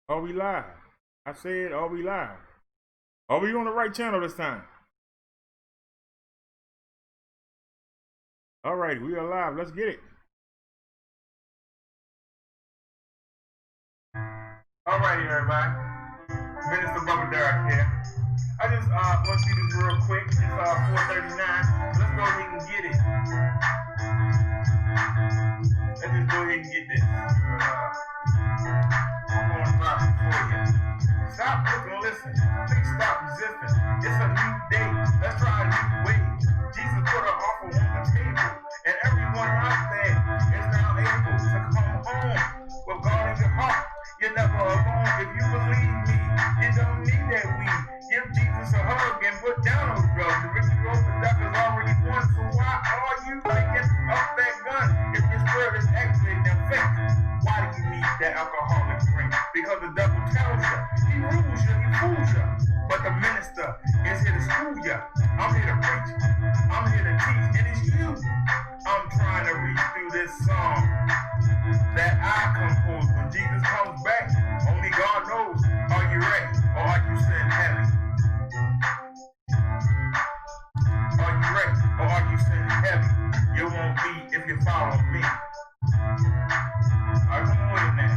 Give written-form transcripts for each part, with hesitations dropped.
Are we live? I said, are we live? Are we on the right channel this time? All right, we are live. Let's get it. All righty, everybody. Minister Brother Theyre here. I just want to do this real quick. It's 4:39. Let's go ahead and get it. Let's just go ahead and get this. I'm going to drop it for you. Stop looking, listen. Please stop resisting. It's a new day. Let's try a new way. Jesus put an offer on the table, and everyone out there is now able to come home with God in your heart. You're never alone. If you believe me, you don't need that weed. Give Jesus a hug and put down those drugs. The victory over death is already won. So why are you picking up that gun? If this word is actually an effect, why do you need that alcoholic drink? Because the devil tells you, he rules you, he fools you. But the minister is here to school you. I'm here to preach. I'm here to teach. And it's you I'm trying to read through this song that I composed. When Jesus comes back, only God knows. Are you ready? Or are you sitting heavy? Are you ready? Or are you sitting heavy? You won't be if you follow me. Alright, come on with it now.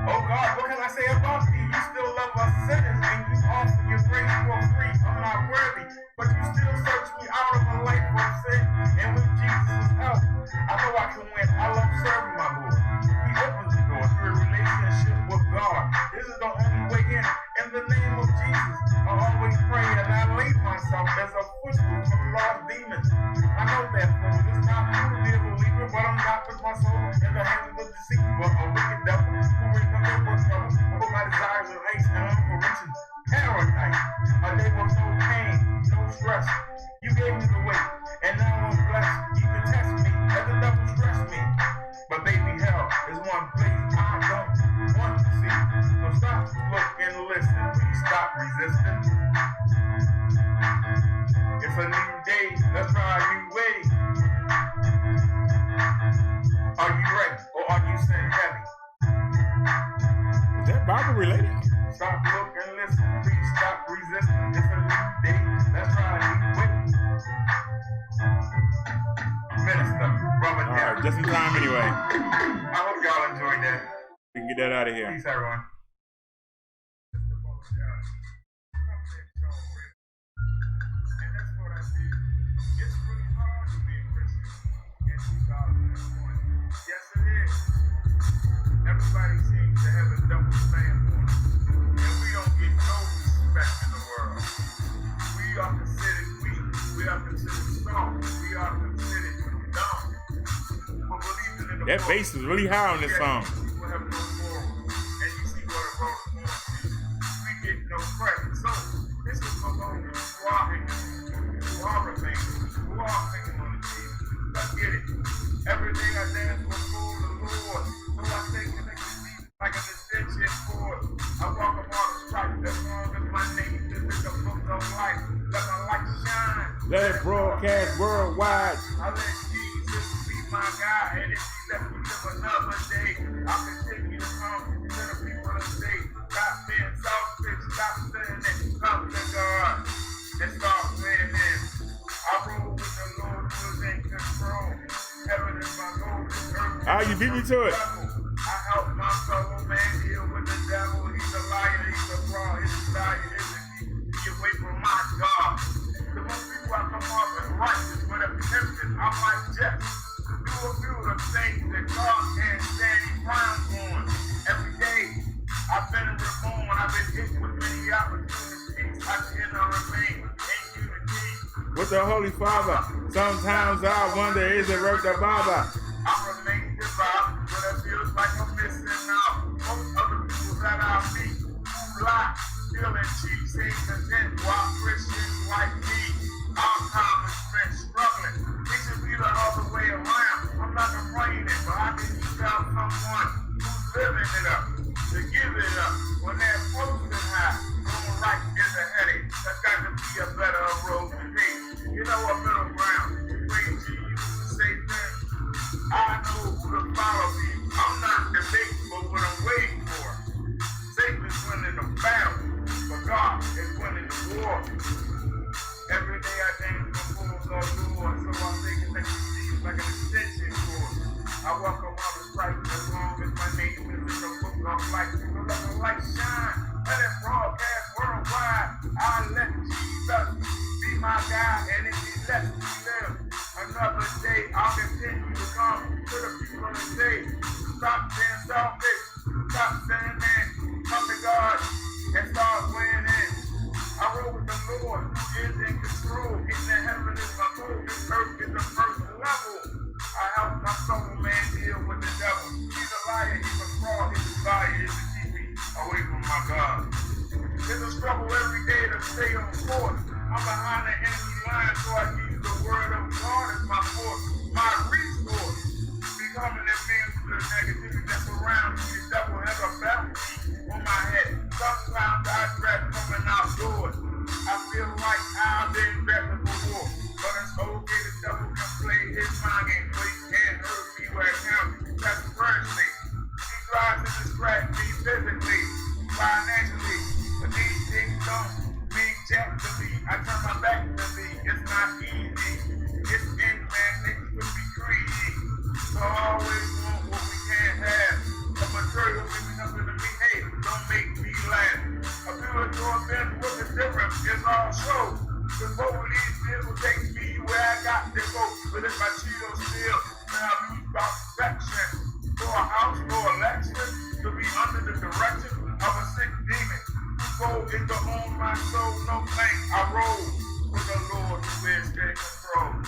Oh God, what can I say about thee? You still love us sinners and you offer your grace for free. I'm not worthy, but you still search me out of a life of sin. And with Jesus' help, I know I can win. I love serving my Lord. He opens the door to a relationship with God. This is the only way in. In the name of Jesus, I always pray and I lay myself as a footstool for the lost demons. I know that for it's not true to be a believer, but I'm not with my soul in the hands of the deceiver, a wicked devil who brings me for trouble. I put my desires in haste and I'm for reaching paradise. A day with no pain, no stress. You gave me the way, and now I'm blessed. You can test me, let the devil stress me. But baby, hell is one place I don't want to see. So stop, look, and listen. Please stop resisting. It's a new day. Let's try a new way. Are you ready, or are you sitting heavy? Is that Bible related? Stop, look, and listen. Please stop resisting. It's a new day. Let's try a new way. Minister, Brother Theyre. All right, just in time anyway. I hope y'all enjoyed that. We can get that out of here. Peace, everyone. Yes, it is. Everybody seems to have a double stamp on us. And we don't get no respect in the world. We are considered weak. We are considered strong. We are considered dumb. But believing in the that bass is really high on this song. People have no moral. And you see what it wrote on to. We get no credit. So this is for those who are hanging, who are remaining, who are thinking on the team. Let's get it. Every day I dance before the Lord. So I stay connected to me like an extension cord. I walk upon the stripes as long as my name is in the book of life. Let my light shine. Let it broadcast worldwide. I let Jesus be my guide. And if he left me live another day, I'll continue to come to the people and say, stop being selfish, stop saying it, come to God. And start playing him. I roll with the Lord who's in control. Heaven is my goal. Ah, you beat me to it. I help my fellow man deal with the devil. He's a liar, he's a fraud. His desire is to keep me away from my God. The most people I come off as righteous, but if tempted, I might just do a few of the things that God can't stand. He frowns on. Every day, I've been reborn. I've been hit with many opportunities. I cannot remain in unity with the Holy Father. Sometimes I wonder, is it worth the bother? I remain devout, but it feels like I'm missing out. Most other people that I meet who lie, stealing cheap, ain't content, while Christians like me, our common friends struggling. It should be the other way around. I'm not complaining, but I can tell someone who's living it up to give it up when they're posting high. Going right is a headache. That's got to be a better road to take. You know, a middle ground. Praise Jesus to say things. I know who to follow me. I'm not debating, but what I'm waiting for. Satan's I welcome all the stripes as long as my name is in the book of life. So let the light shine, let it broadcast worldwide. I let Jesus be my guide, and if he lets me live another day, I'll continue to come to the people and say, stop being selfish, stop saying that, come to God and start weighing in. I roll with the Lord, who is in control. In the heaven is my goal, this earth is the first level. I help my soul man deal with the devil. He's a liar, he's a fraud, his desire is to keep me away from my God. It's a struggle every day to stay on course. I'm behind the enemy line, so I use the word of God as my force, my resource. Becoming immune to the negativity that surrounds me. The devil has a bounty on my head. Sometimes I dread coming outdoors. I feel like I've been ready for war. But it's okay, the devil can play his mind game, but he can't hurt me where it counts. That's spiritually. He tries to distract me physically, financially, but these things don't mean jack to me. I turn my back to me. It's not easy. It's in, man. Niggas could be greedy. So I always want what we can't have. The material means nothing to me. Hey, don't make me laugh. I feel like your event, what's the difference? It's all show. Cause both of these things will take me where I got to go. But if I cheat or steal, then I lose my perfection. For a house, for election, to be under the direction of a sick demon. Goal is to own my soul, no thanks. I roll with the Lord who is in control.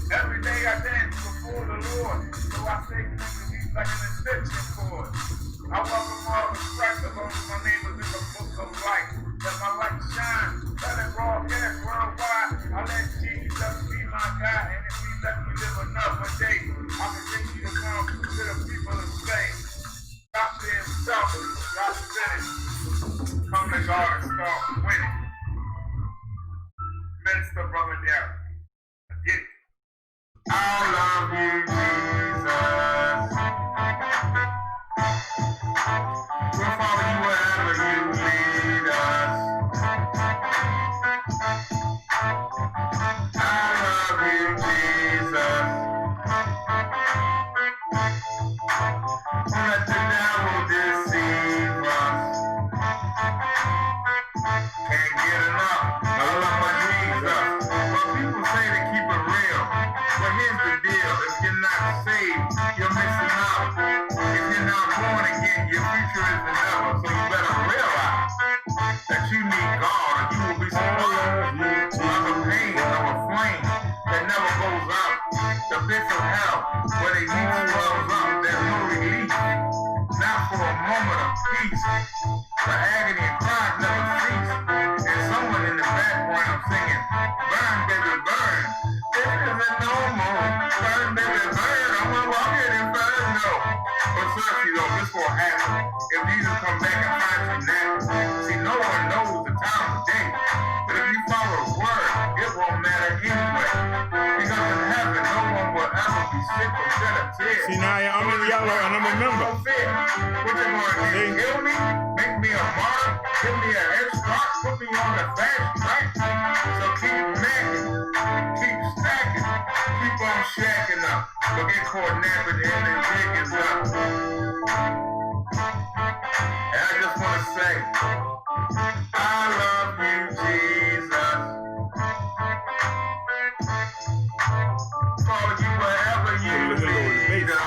Every day I dance before the Lord, so I say things to me like an extension cord. I welcome all the stripes as long as my name is in the book of life. Let my light shine, let it broadcast worldwide. I let Jesus be my God, and if he let me live another day, I'll continue to come to the people and say, stop being selfish, God said it. Come to God and start winning. Minister Brother Theyre, get it. I love you, Jesus. We'll follow you wherever you lead us. I love you, Jesus. Don't let the devil deceive us. Can't get enough. I love my Jesus. But people say to keep it real. But here's the deal. If you're not saved, you're missing out. If you're not born again, your future is never. So you better realize that you need God, or you will be surprised by the pain of a flame that never goes out. The pits of hell, where they heat swells up, there's no relief. Not for a moment of peace. The agony and cries never cease. And someone in the background singing, burn, baby, burn. This isn't normal. Burn, baby, burn. I'm gonna walk in inferno. But seriously though, this will happen. If Jesus come back and find you now, see, no one knows the time of day. But if you follow the word, it won't matter anyway. Because in heaven, no one will ever be sick or shed a tear. See, now I'm in yellow and I'm a member. What you gonna do? Kill me? Make me a martyr? Give me an head start? Put me on the fast track? So keep macking, keep stacking, keep on shacking up. But get caught napping and then jig is up. And I just want to say, I love you, Jesus. Follow you wherever you lead us.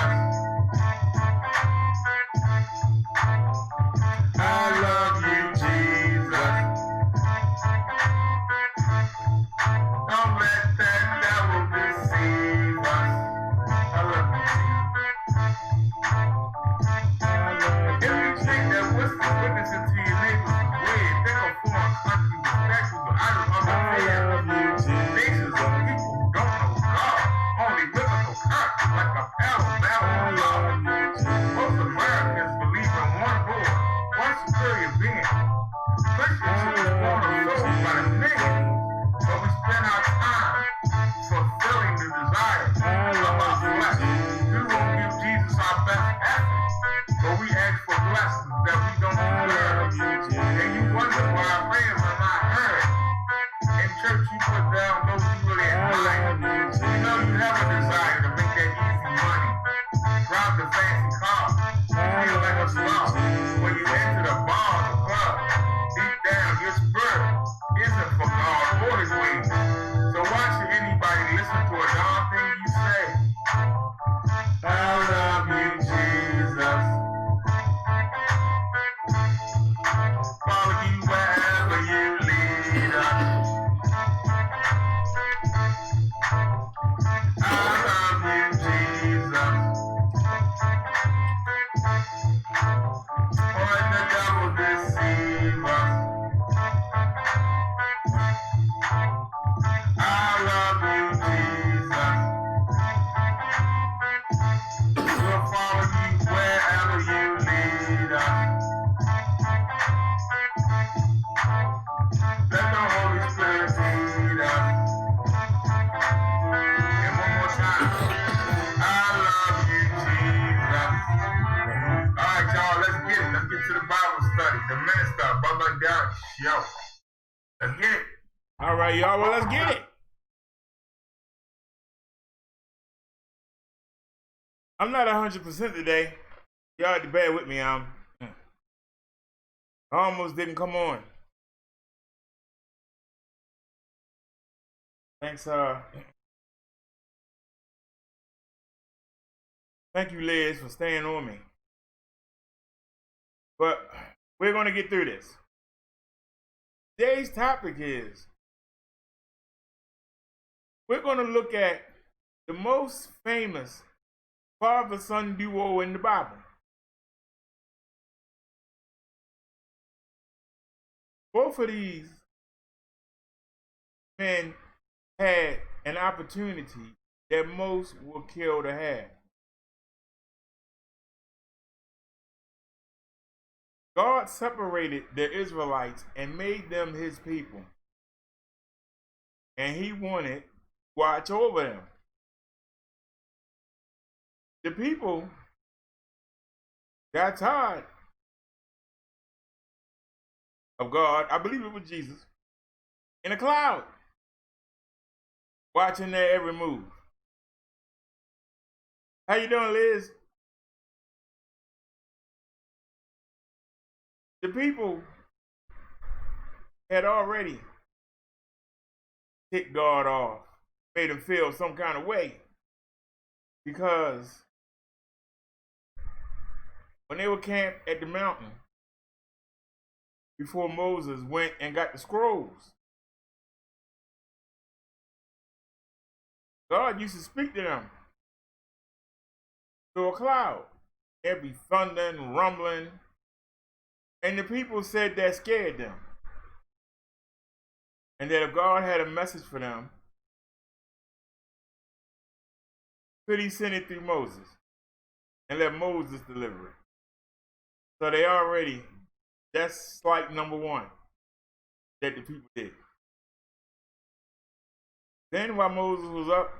I love you, Jesus. Don't let that devil deceive us. I love you, Jesus. If you think that witnessing to your neighbors is weird, think of foreign countries with factions or items understand. Nations of people don't know God, only biblical concepts like a parallel God. Most Americans believe in one Lord, one superior being. Christians are born of souls by the millions, but we spend our time fulfilling the desires of our flesh. We won't give Jesus our best effort, but we ask for blessings that we don't deserve. And you wonder why our prayers are not heard. In church, you put down those you really admire. You know you have a desire to make that easy money. Yo, let's get it. All right, y'all. Well, let's get it. I'm not 100% today. Y'all have to bear with me. I almost didn't come on. Thanks. Thank you, Liz, for staying on me. But we're going to get through this. Today's topic is we're going to look at the most famous father-son duo in the Bible. Both of these men had an opportunity that most will kill to have. God separated the Israelites and made them his people. And he wanted to watch over them. The people got tired of God, I believe it was Jesus, in a cloud, watching their every move. How you doing, Liz? The people had already ticked God off, made him feel some kind of way, because when they were camped at the mountain, before Moses went and got the scrolls, God used to speak to them through a cloud. There'd be thunder and rumbling, and the people said that scared them. And that if God had a message for them, could he send it through Moses and let Moses deliver it? So they already, that's like number one that the people did. Then while Moses was up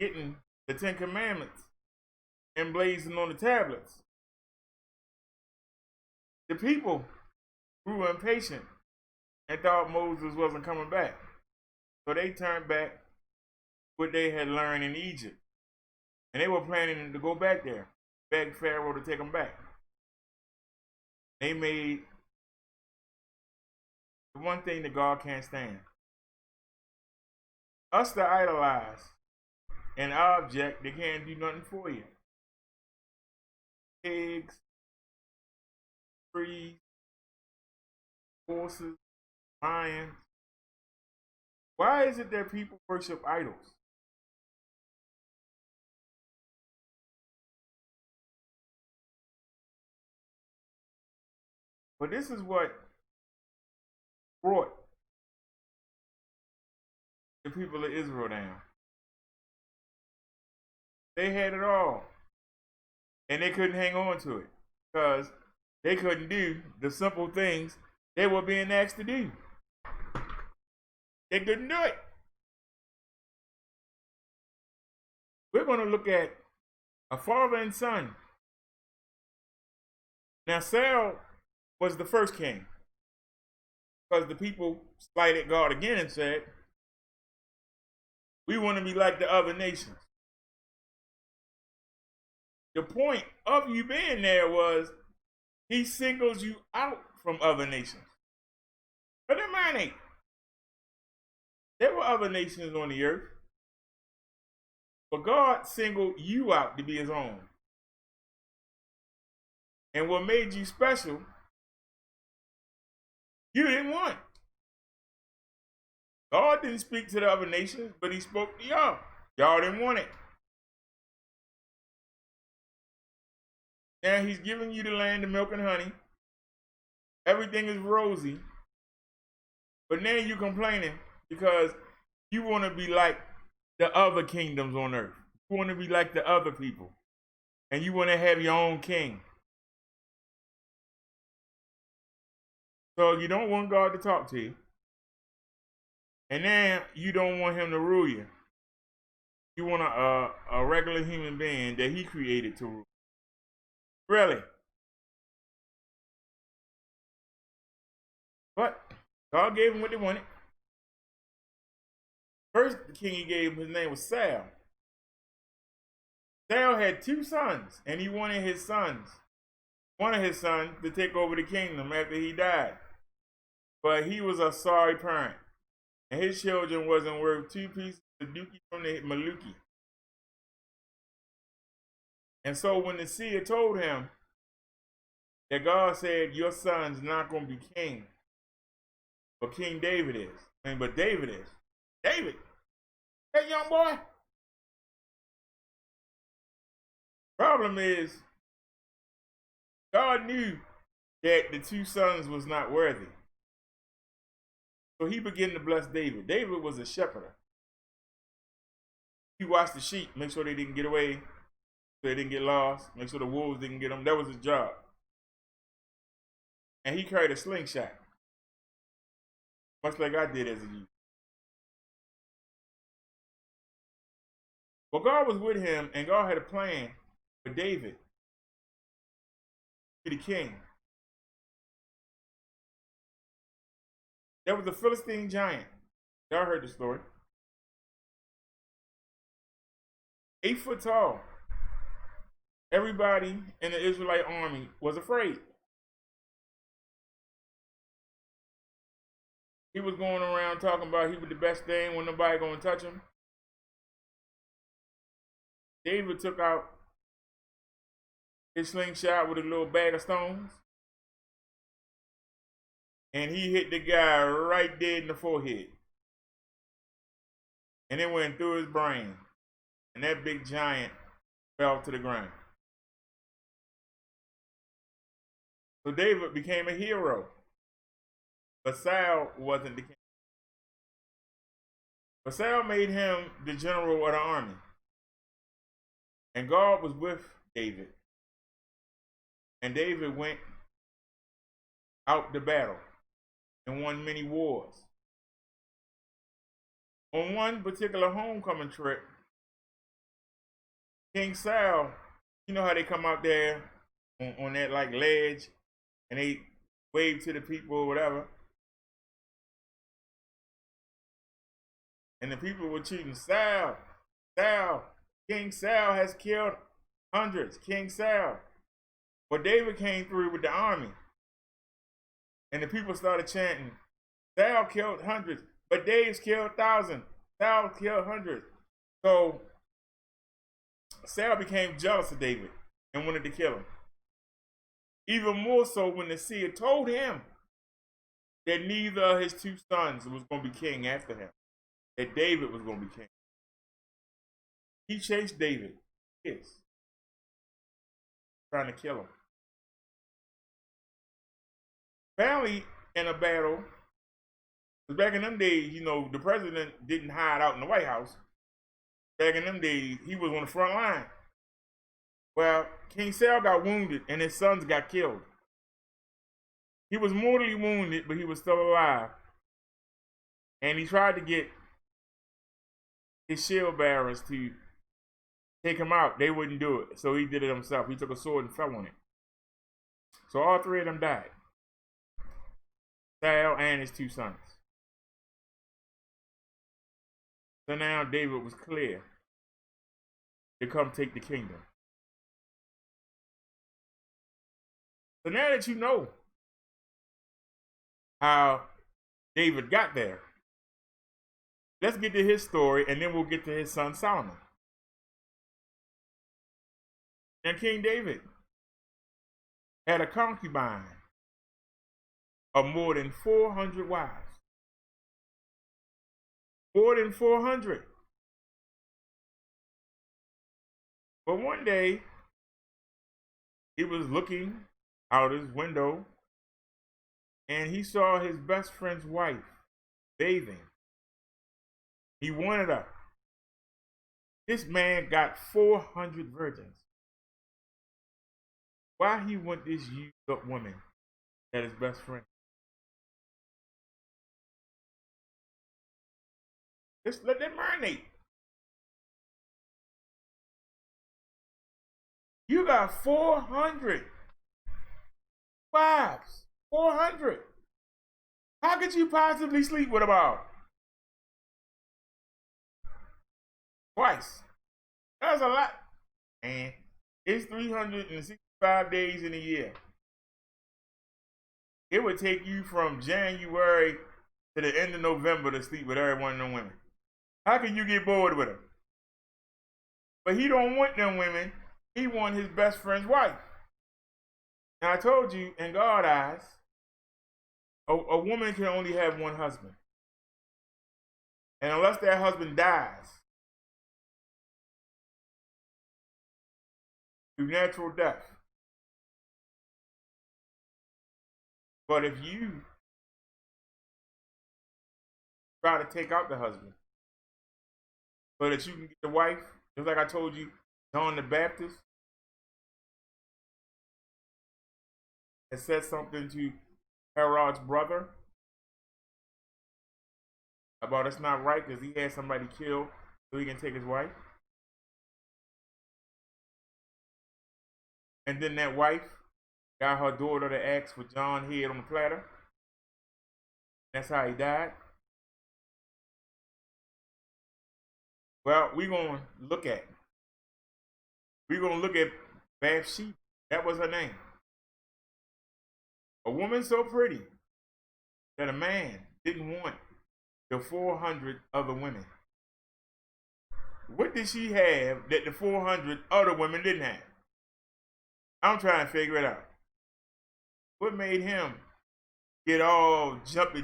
getting the 10 Commandments and blazing on the tablets, the people grew impatient and thought Moses wasn't coming back. So they turned back what they had learned in Egypt. And they were planning to go back there, beg Pharaoh to take them back. They made the one thing that God can't stand: us to idolize an object that can't do nothing for you. Pigs, trees, horses, lions. Why is it that people worship idols? But this is what brought the people of Israel down. They had it all, and they couldn't hang on to it because they couldn't do the simple things they were being asked to do. They couldn't do it. We're going to look at a father and son. Now, Saul was the first king because the people slighted God again and said, we want to be like the other nations. The point of you being there was he singles you out from other nations. But in mind, there were other nations on the earth, but God singled you out to be his own. And what made you special, you didn't want. God didn't speak to the other nations, but he spoke to y'all. Y'all didn't want it. Now he's giving you the land of milk and honey. Everything is rosy. But now you're complaining because you want to be like the other kingdoms on earth. You want to be like the other people. And you want to have your own king. So you don't want God to talk to you. And then you don't want him to rule you. You want a regular human being that he created to rule. Really? But God gave him what they wanted. First king he gave him, his name was Saul. Saul had 2 sons, and he wanted one of his sons, to take over the kingdom after he died. But he was a sorry parent, and his children wasn't worth 2 pieces of dookie from the Maluki. And so when the seer told him that God said, your son's not going to be king, but King David is. But David is. David, that young boy. Problem is, God knew that the 2 sons was not worthy. So he began to bless David. David was a shepherd. He watched the sheep, make sure they didn't get away, so they didn't get lost, make sure the wolves didn't get them. That was his job. And he carried a slingshot, much like I did as a youth. But God was with him, and God had a plan for David to be the king. There was a Philistine giant. Y'all heard the story. 8 foot tall. Everybody in the Israelite army was afraid. He was going around talking about he was the best thing when nobody gonna touch him. David took out his slingshot with a little bag of stones, and he hit the guy right dead in the forehead. And it went through his brain, and that big giant fell to the ground. So David became a hero, but Saul wasn't the king. But Saul made him the general of the army. And God was with David. And David went out to battle and won many wars. On one particular homecoming trip, King Saul, you know how they come out there on that like ledge and they wave to the people or whatever. And the people were cheating. Saul, King Saul has killed hundreds. King Saul. But David came through with the army. And the people started chanting, Saul killed hundreds, but Dave's killed thousands. Saul killed hundreds. So Saul became jealous of David and wanted to kill him. Even more so when the seer told him that neither of his 2 sons was going to be king after him, that David was going to be king. He chased David, trying to kill him. Finally, in a battle, because back in them days, you know, the president didn't hide out in the White House. Back in them days, he was on the front line. Well, King Saul got wounded and his sons got killed. He was mortally wounded, but he was still alive. And he tried to get his shield bearers to take him out. They wouldn't do it, so he did it himself. He took a sword and fell on it. So all 3 of them died. Saul and his 2 sons. So now David was clear to come take the kingdom. So now that you know how David got there, let's get to his story and then we'll get to his son Solomon. Now King David had a concubine of more than 400 wives. More than 400. But one day, he was looking out his window and he saw his best friend's wife bathing. He wanted her. This man got 400 virgins. Why he want this used up woman as his best friend? Just let that marinate. You got 400 wives. 400. How could you possibly sleep with a ball? Twice. That's a lot. And it's 365 days in a year. It would take you from January to the end of November to sleep with every one of them women. How can you get bored with them? But he don't want them women. He want his best friend's wife. Now I told you, in God's eyes, a woman can only have one husband. And unless that husband dies through natural death. But if you try to take out the husband so that you can get the wife, just like I told you, John the Baptist has said something to Herod's brother about it's not right because he had somebody killed so he can take his wife. And then that wife got her daughter to ask for John's head on the platter. That's how he died. Well, we're going to look at Bathsheba. That was her name. A woman so pretty that a man didn't want the 400 other women. What did she have that the 400 other women didn't have? I'm trying to figure it out. What made him get all jumpy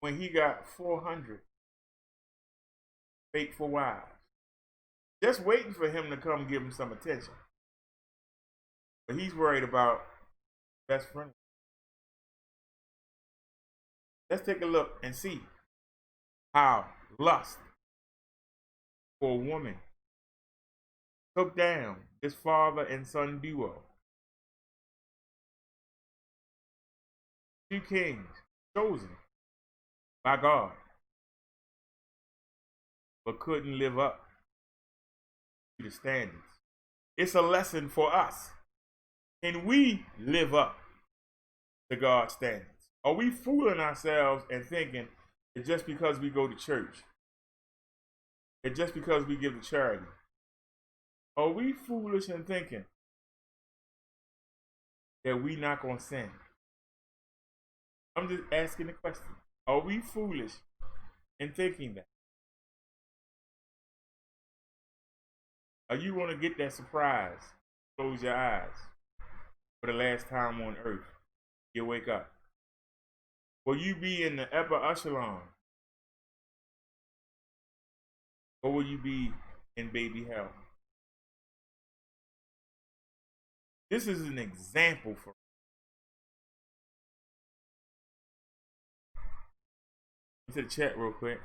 when he got 400 faithful wives? Just waiting for him to come give him some attention. But he's worried about best friend. Let's take a look and see how lust for a woman took down this father and son duo. Two kings chosen by God, but couldn't live up to the standards. It's a lesson for us. Can we live up to God's standards? Are we fooling ourselves and thinking that just because we go to church, that just because we give to charity, are we foolish in thinking that we not going to sin? I'm just asking the question. Are we foolish in thinking that? Or you want to get that surprise? Close your eyes for the last time on earth. You wake up. Will you be in the upper echelon? Or will you be in baby hell? This is an example for into the chat real quick.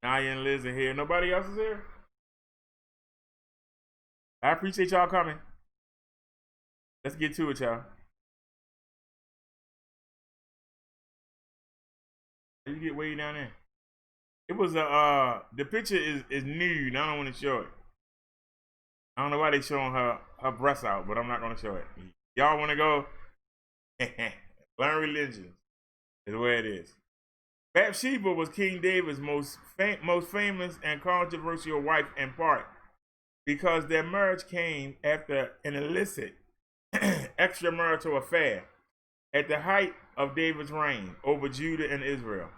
Naya and Liz are here. Nobody else is here? I appreciate y'all coming. Let's get to it, y'all. Did you get way down there? It was a the picture is nude. I don't want to show it. I don't know why they showing her breasts out, but I'm not gonna show it. Y'all want to go? Learn religion is where it is. Bathsheba was King David's most famous and controversial wife in part because their marriage came after an illicit extramarital affair at the height of David's reign over Judah and Israel.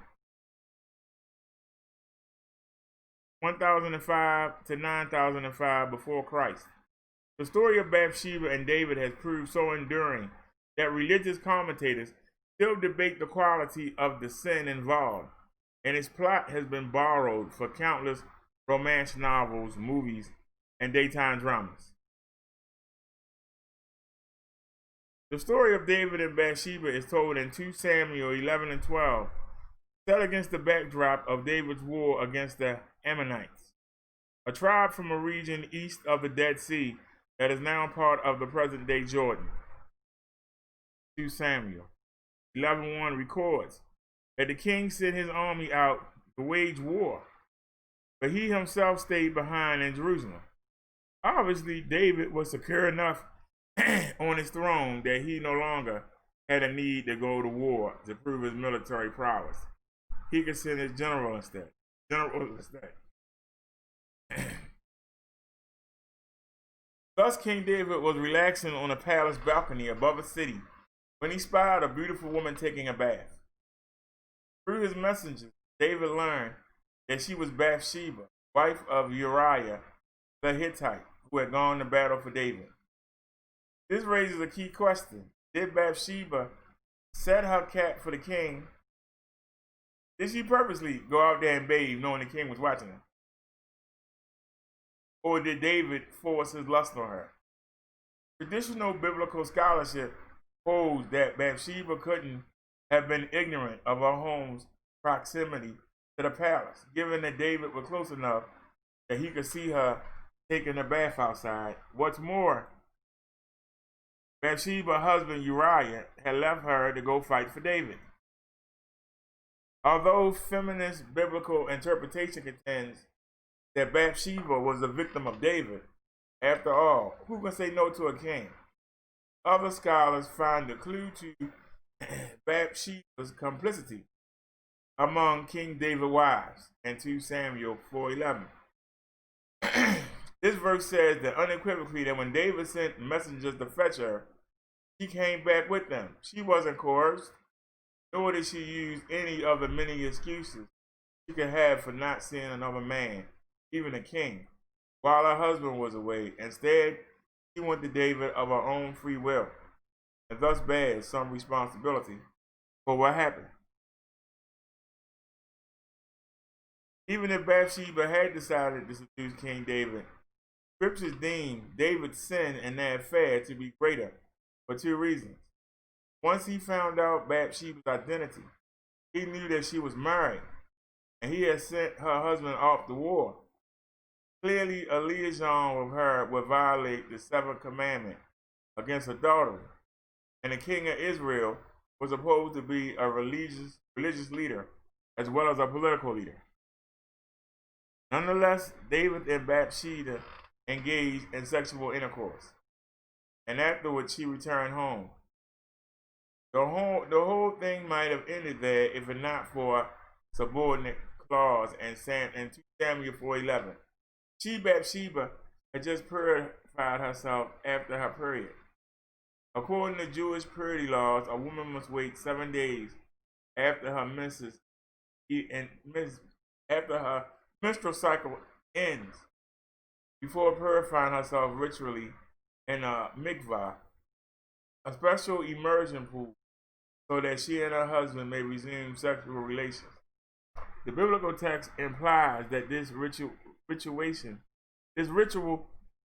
1005 to 9005 before Christ. The story of Bathsheba and David has proved so enduring that religious commentators still debate the quality of the sin involved, and its plot has been borrowed for countless romance novels, movies, and daytime dramas. The story of David and Bathsheba is told in 2 Samuel 11 and 12, set against the backdrop of David's war against the Ammonites, a tribe from a region east of the Dead Sea that is now part of the present-day Jordan. 2 Samuel 11:1 records that the king sent his army out to wage war, but he himself stayed behind in Jerusalem. Obviously, David was secure enough on his throne that he no longer had a need to go to war to prove his military prowess. He could send his general instead. Thus, King David was relaxing on a palace balcony above a city when he spied a beautiful woman taking a bath. Through his messengers, David learned that she was Bathsheba, wife of Uriah the Hittite, who had gone to battle for David. This raises a key question. Did Bathsheba set her cap for the king? Did she purposely go out there and bathe knowing the king was watching her? Or did David force his lust on her? Traditional biblical scholarship holds that Bathsheba couldn't have been ignorant of her home's proximity to the palace, given that David was close enough that he could see her taking a bath outside. What's more, Bathsheba's husband Uriah had left her to go fight for David. Although feminist biblical interpretation contends that Bathsheba was a victim of David, after all, who can say no to a king? Other scholars find the clue to Bathsheba's complicity among King David's wives in 2 Samuel 4:11. This verse says that unequivocally that when David sent messengers to fetch her, she came back with them. She wasn't coerced, nor did she use any of the many excuses she could have for not seeing another man, even a king, while her husband was away. Instead, she went to David of her own free will, and thus bears some responsibility for what happened. Even if Bathsheba had decided to seduce King David, scriptures deem David's sin in that affair to be greater for 2 reasons. Once he found out Bathsheba's identity, he knew that she was married, and he had sent her husband off to war. Clearly, a liaison with her would violate the 7th commandment against adultery, and the king of Israel was supposed to be a religious leader as well as a political leader. Nonetheless, David and Bathsheba engaged in sexual intercourse, and afterwards she returned home. The whole thing might have ended there if it not for subordinate clause in 2 Samuel 4:11. Bathsheba, had just purified herself after her period. According to Jewish purity laws, a woman must wait 7 days after her menstrual cycle ends before purifying herself ritually in a mikvah, a special immersion pool, so that she and her husband may resume sexual relations. The biblical text implies that this ritual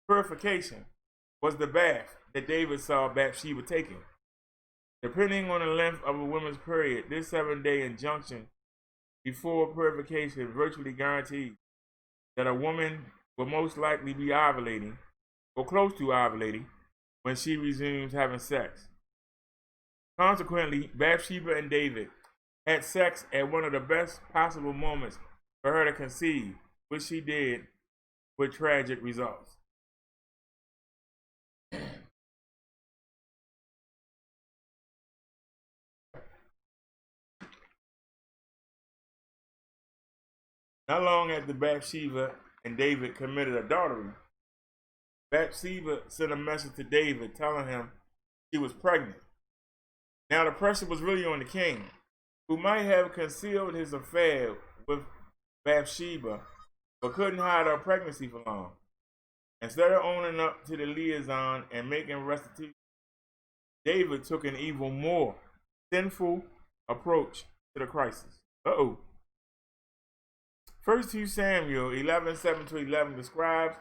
purification was the bath that David saw Bathsheba taking. Depending on the length of a woman's period, this 7-day injunction before purification virtually guarantees that a woman will most likely be ovulating or close to ovulating when she resumes having sex. Consequently, Bathsheba and David had sex at one of the best possible moments for her to conceive, which she did with tragic results. Not long after Bathsheba and David committed adultery, Bathsheba sent a message to David telling him she was pregnant. Now the pressure was really on the king, who might have concealed his affair with Bathsheba, but couldn't hide her pregnancy for long. Instead of owning up to the liaison and making restitution, David took an even more sinful approach to the crisis. First 2 Samuel 11:7-11 describes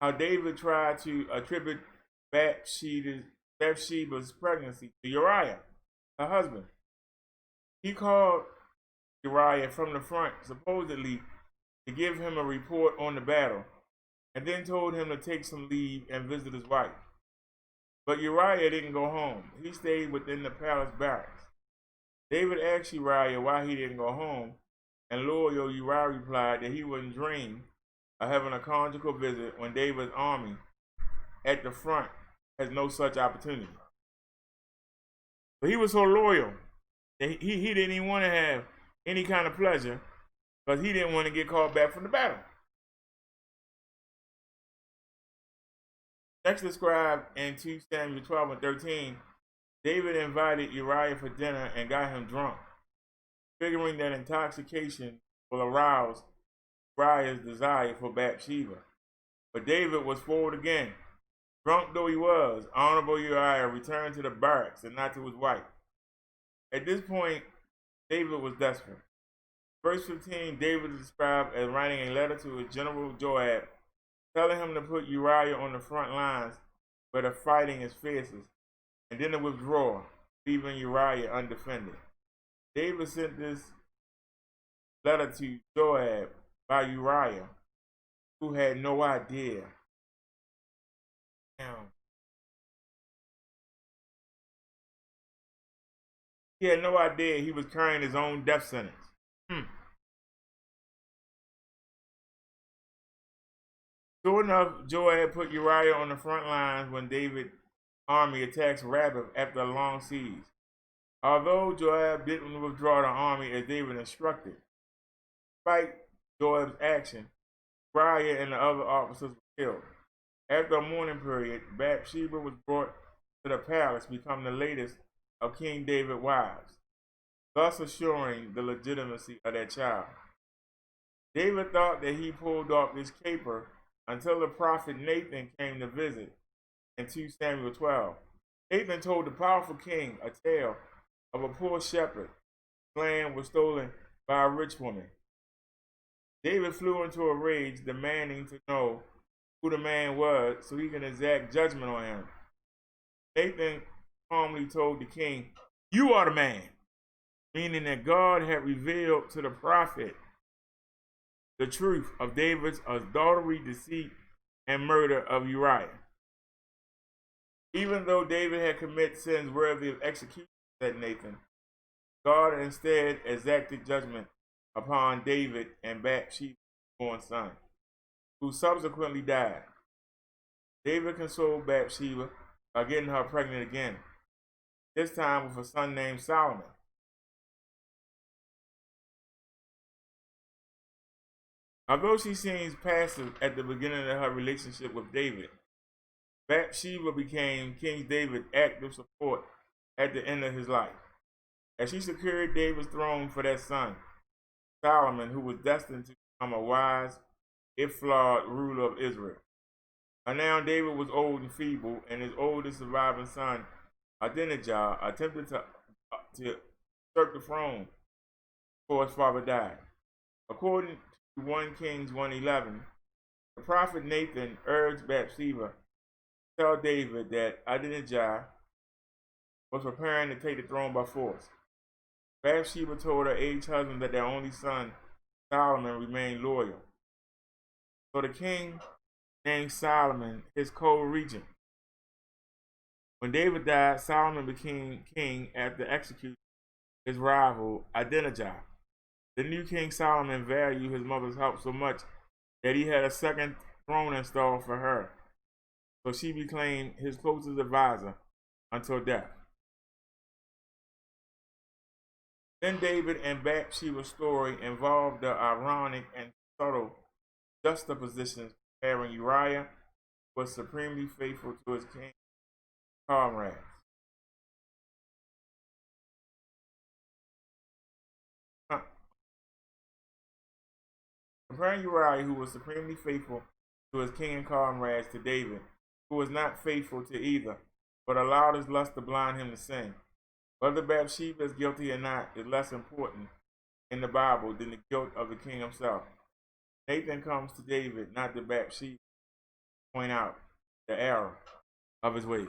how David tried to attribute Bathsheba's pregnancy to Uriah, her husband. He called Uriah from the front, supposedly to give him a report on the battle, and then told him to take some leave and visit his wife. But Uriah didn't go home. He stayed within the palace barracks. David asked Uriah why he didn't go home, and loyal Uriah replied that he wouldn't dream of having a conjugal visit when David's army at the front has no such opportunity. But he was so loyal that he didn't even want to have any kind of pleasure because he didn't want to get called back from the battle. Next described in 2 Samuel 12 and 13, David invited Uriah for dinner and got him drunk, figuring that intoxication will arouse Uriah's desire for Bathsheba. But David was forward again. Drunk though he was, Honorable Uriah returned to the barracks and not to his wife. At this point, David was desperate. Verse 15, David is described as writing a letter to his general Joab, telling him to put Uriah on the front lines where the fighting is fiercest, and then to withdraw, leaving Uriah undefended. David sent this letter to Joab by Uriah, who had no idea. He had no idea he was carrying his own death sentence. Sure enough, Joab put Uriah on the front lines when David's army attacks Rabbah after a long siege. Although Joab didn't withdraw the army as David instructed, despite Joab's action, Uriah and the other officers were killed. After a mourning period, Bathsheba was brought to the palace, becoming the latest of King David's wives, thus assuring the legitimacy of their child. David thought that he pulled off this caper until the prophet Nathan came to visit in 2 Samuel 12. Nathan told the powerful king a tale of a poor shepherd whose land was stolen by a rich woman. David flew into a rage, demanding to know who the man was so he can exact judgment on him. Nathan calmly told the king, "You are the man," meaning that God had revealed to the prophet the truth of David's adultery, deceit, and murder of Uriah. Even though David had committed sins worthy of execution, said Nathan, God instead exacted judgment upon David and Bathsheba's born son, who subsequently died. David consoled Bathsheba by getting her pregnant again, this time with a son named Solomon. Although she seems passive at the beginning of her relationship with David, Bathsheba became King David's active support at the end of his life, as she secured David's throne for their son, Solomon, who was destined to become a wise, if flawed, ruler of Israel. But now David was old and feeble, and his oldest surviving son, Adonijah, attempted to usurp the throne before his father died. According to 1 Kings 1:11, the prophet Nathan urged Bathsheba to tell David that Adonijah was preparing to take the throne by force. Bathsheba told her aged husband that their only son, Solomon, remained loyal. So the king named Solomon his co-regent. When David died, Solomon became king after executing his rival, Adonijah. The new King Solomon valued his mother's help so much that he had a second throne installed for her, so she became his closest advisor until death. Then David and Bathsheba's story involved the ironic and subtle juxtapositions comparing Uriah, who was supremely faithful to his king comrades. Comparing Uriah, who was supremely faithful to his king and comrades, to David, who was not faithful to either, but allowed his lust to blind him to sin. Whether Bathsheba is guilty or not is less important in the Bible than the guilt of the king himself. Nathan comes to David, not to Bathsheba, to point out the error of his ways.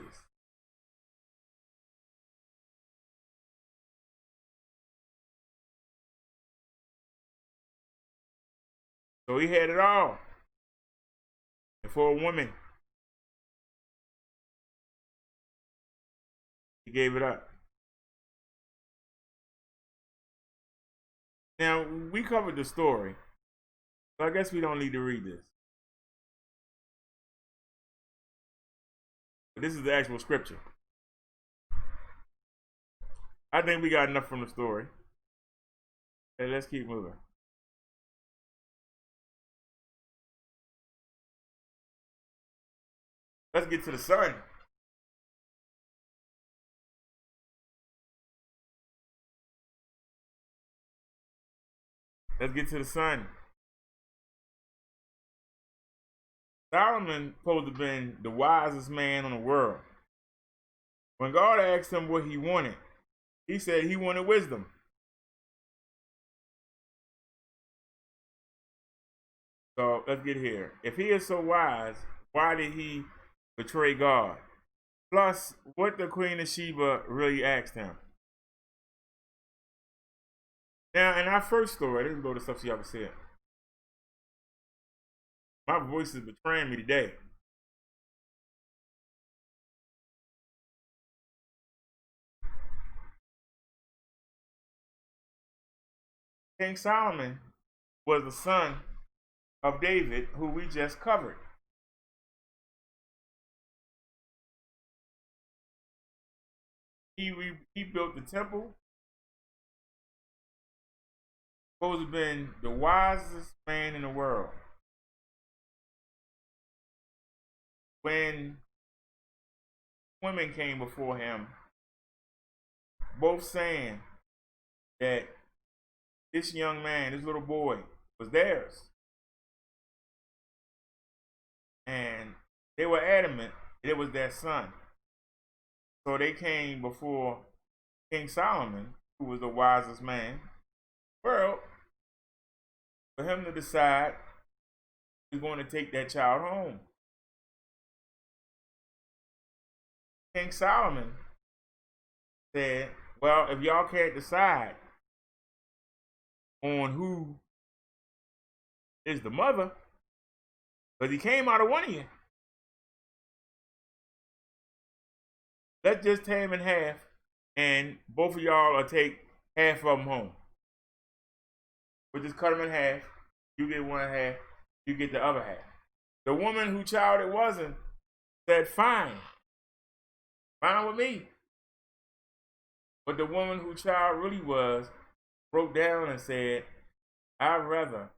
So he had it all. And for a woman, he gave it up. Now, we covered the story, so I guess we don't need to read this. But this is the actual scripture. I think we got enough from the story. Okay, let's keep moving. Let's get to the sun. Let's get to the sun. Solomon supposed to have been the wisest man in the world. When God asked him what he wanted, he said he wanted wisdom. So let's get here. If he is so wise, why did he betray God? Plus, what the Queen of Sheba really asked him. Now, in our first story, let's go to stuff y'all said. My voice is betraying me today. King Solomon was the son of David, who we just covered. He built the temple. Supposed to have been the wisest man in the world. When women came before him, both saying that this young man, this little boy, was theirs. And they were adamant it was their son. So they came before King Solomon, who was the wisest man in the world, for him to decide he's going to take that child home. King Solomon said, well, if y'all can't decide on who is the mother, because he came out of one of you, let's just tear him in half, and both of y'all will take half of them home. We'll just cut them in half. You get one half, you get the other half. The woman whose child it wasn't said, fine. Fine with me. But the woman whose child really was broke down and said, I'd rather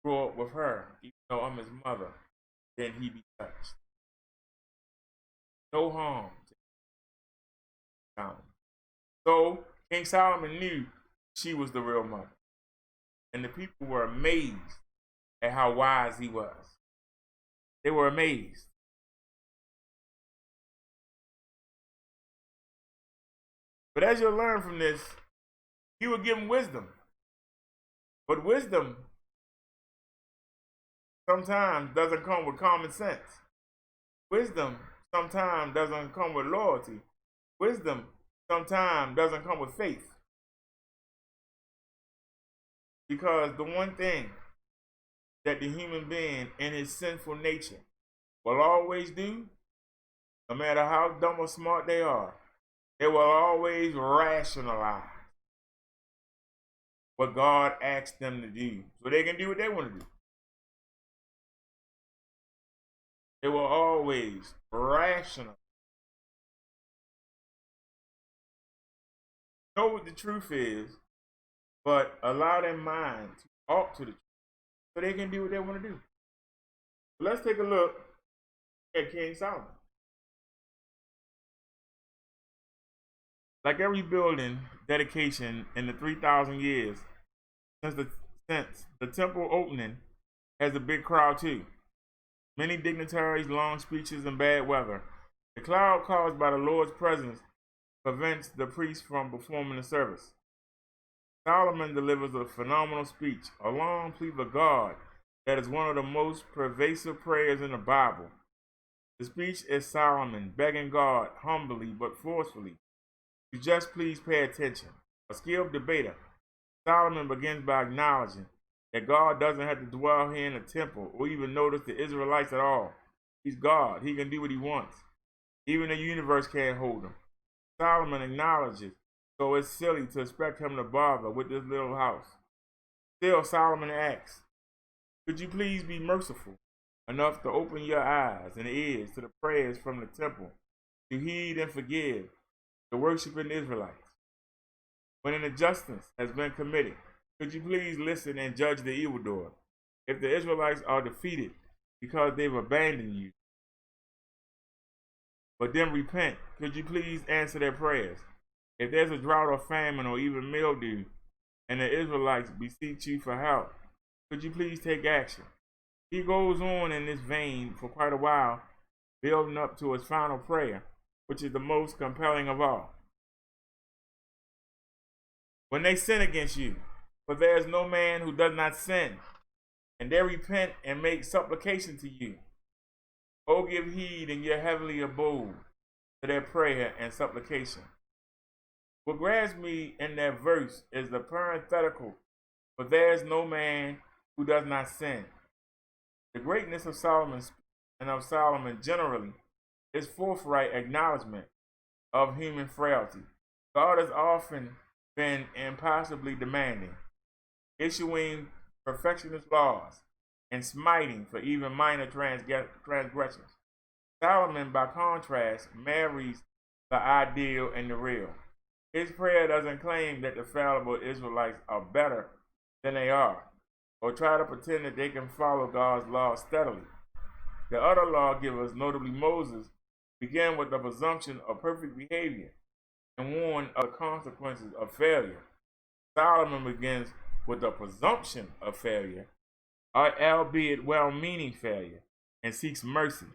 grow up with her, even though I'm his mother, than he be touched. No harm to Solomon. So King Solomon knew she was the real mother. And the people were amazed at how wise he was. They were amazed. But as you'll learn from this, he would give them wisdom. But wisdom sometimes doesn't come with common sense. Wisdom sometimes doesn't come with loyalty. Wisdom sometimes doesn't come with faith. Because the one thing that the human being in his sinful nature will always do, no matter how dumb or smart they are, they will always rationalize what God asked them to do so they can do what they want to do. They will always rationalize. Know what the truth is, but allow their mind to talk to the truth so they can do what they want to do. So let's take a look at King Solomon. Like every building dedication in the 3,000 years since the temple opening has a big crowd too. Many dignitaries, long speeches, and bad weather. The cloud caused by the Lord's presence prevents the priest from performing the service. Solomon delivers a phenomenal speech, a long plea for God that is one of the most pervasive prayers in the Bible. The speech is Solomon begging God humbly but forcefully to just please pay attention. A skilled debater, Solomon begins by acknowledging that God doesn't have to dwell here in the temple or even notice the Israelites at all. He's God. He can do what he wants. Even the universe can't hold him. Solomon acknowledges, so it's silly to expect him to bother with this little house. Still, Solomon asks, could you please be merciful enough to open your eyes and ears to the prayers from the temple, to heed and forgive the worshiping Israelites. When an injustice has been committed, could you please listen and judge the evildoer? If the Israelites are defeated because they've abandoned you, but then repent, could you please answer their prayers? If there's a drought or famine or even mildew, and the Israelites beseech you for help, could you please take action? He goes on in this vein for quite a while, building up to his final prayer, which is the most compelling of all. When they sin against you, for there is no man who does not sin, and they repent and make supplication to you, oh, give heed in your heavenly abode to their prayer and supplication. What grabs me in that verse is the parenthetical, for there is no man who does not sin. The greatness of Solomon and of Solomon generally is forthright acknowledgement of human frailty. God has often been impossibly demanding, issuing perfectionist laws and smiting for even minor transgressions. Solomon, by contrast, marries the ideal and the real. His prayer doesn't claim that the fallible Israelites are better than they are, or try to pretend that they can follow God's law steadily. The other lawgivers, notably Moses, began with the presumption of perfect behavior and warned of the consequences of failure. Solomon begins with the presumption of failure, albeit well-meaning failure, and seeks mercy.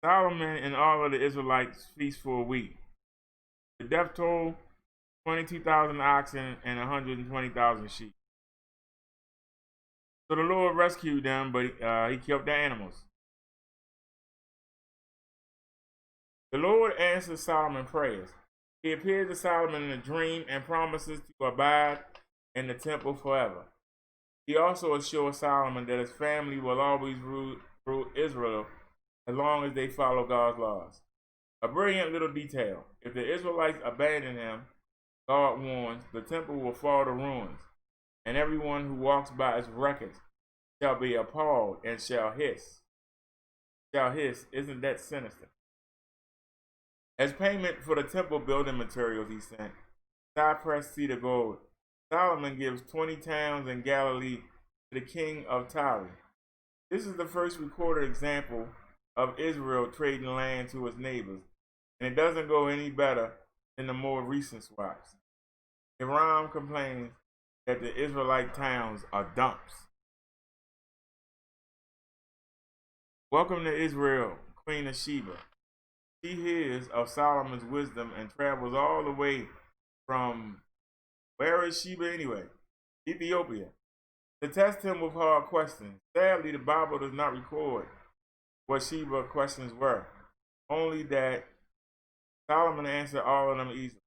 Solomon and all of the Israelites feast for a week. The death toll, 22,000 oxen and 120,000 sheep. So the Lord rescued them, but he killed the animals. The Lord answers Solomon's prayers. He appears to Solomon in a dream and promises to abide in the temple forever. He also assures Solomon that his family will always rule Israel as long as they follow God's laws. A brilliant little detail. If the Israelites abandon him, God warns, the temple will fall to ruins, and everyone who walks by its wreckage shall be appalled and shall hiss. Shall hiss, isn't that sinister? As payment for the temple building materials he sent, cypress cedar gold, Solomon gives 20 towns in Galilee to the king of Tyre. This is the first recorded example of Israel trading land to its neighbors, and it doesn't go any better than the more recent swaps. Hiram complains that the Israelite towns are dumps. Welcome to Israel, Queen of Sheba. She hears of Solomon's wisdom and travels all the way from, where is Sheba anyway? Ethiopia. To test him with hard questions. Sadly, the Bible does not record what Sheba's questions were, only that Solomon answered all of them easily.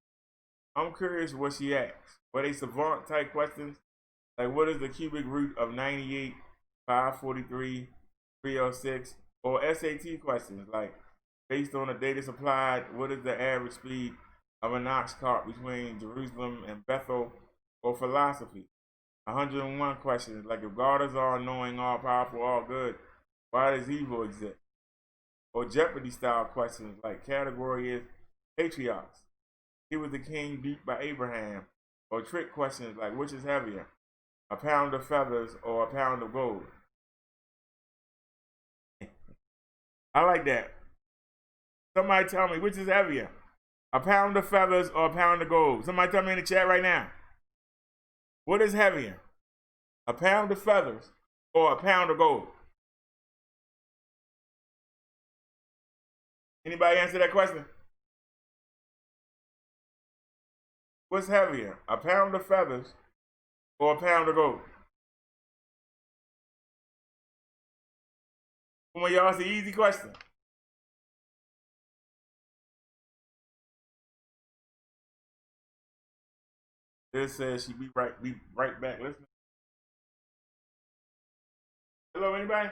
I'm curious what she asked. Were they savant type questions? Like, what is the cubic root of 98, 543, 306? Or SAT questions, like, based on the data supplied, what is the average speed of an ox cart between Jerusalem and Bethel? Or philosophy? 101 questions, like, if God is all knowing, all powerful, all good, why does evil exist? Or Jeopardy style questions, like, category is patriarchs. He was the king beat by Abraham. Or trick questions like, which is heavier, a pound of feathers or a pound of gold? I like that. Somebody tell me, which is heavier, a pound of feathers or a pound of gold? Somebody tell me in the chat right now. What is heavier, a pound of feathers or a pound of gold? Anybody answer that question? What's heavier, a pound of feathers or a pound of gold? Come on, y'all, it's an easy question. This says she be right back. Listen. Hello, anybody?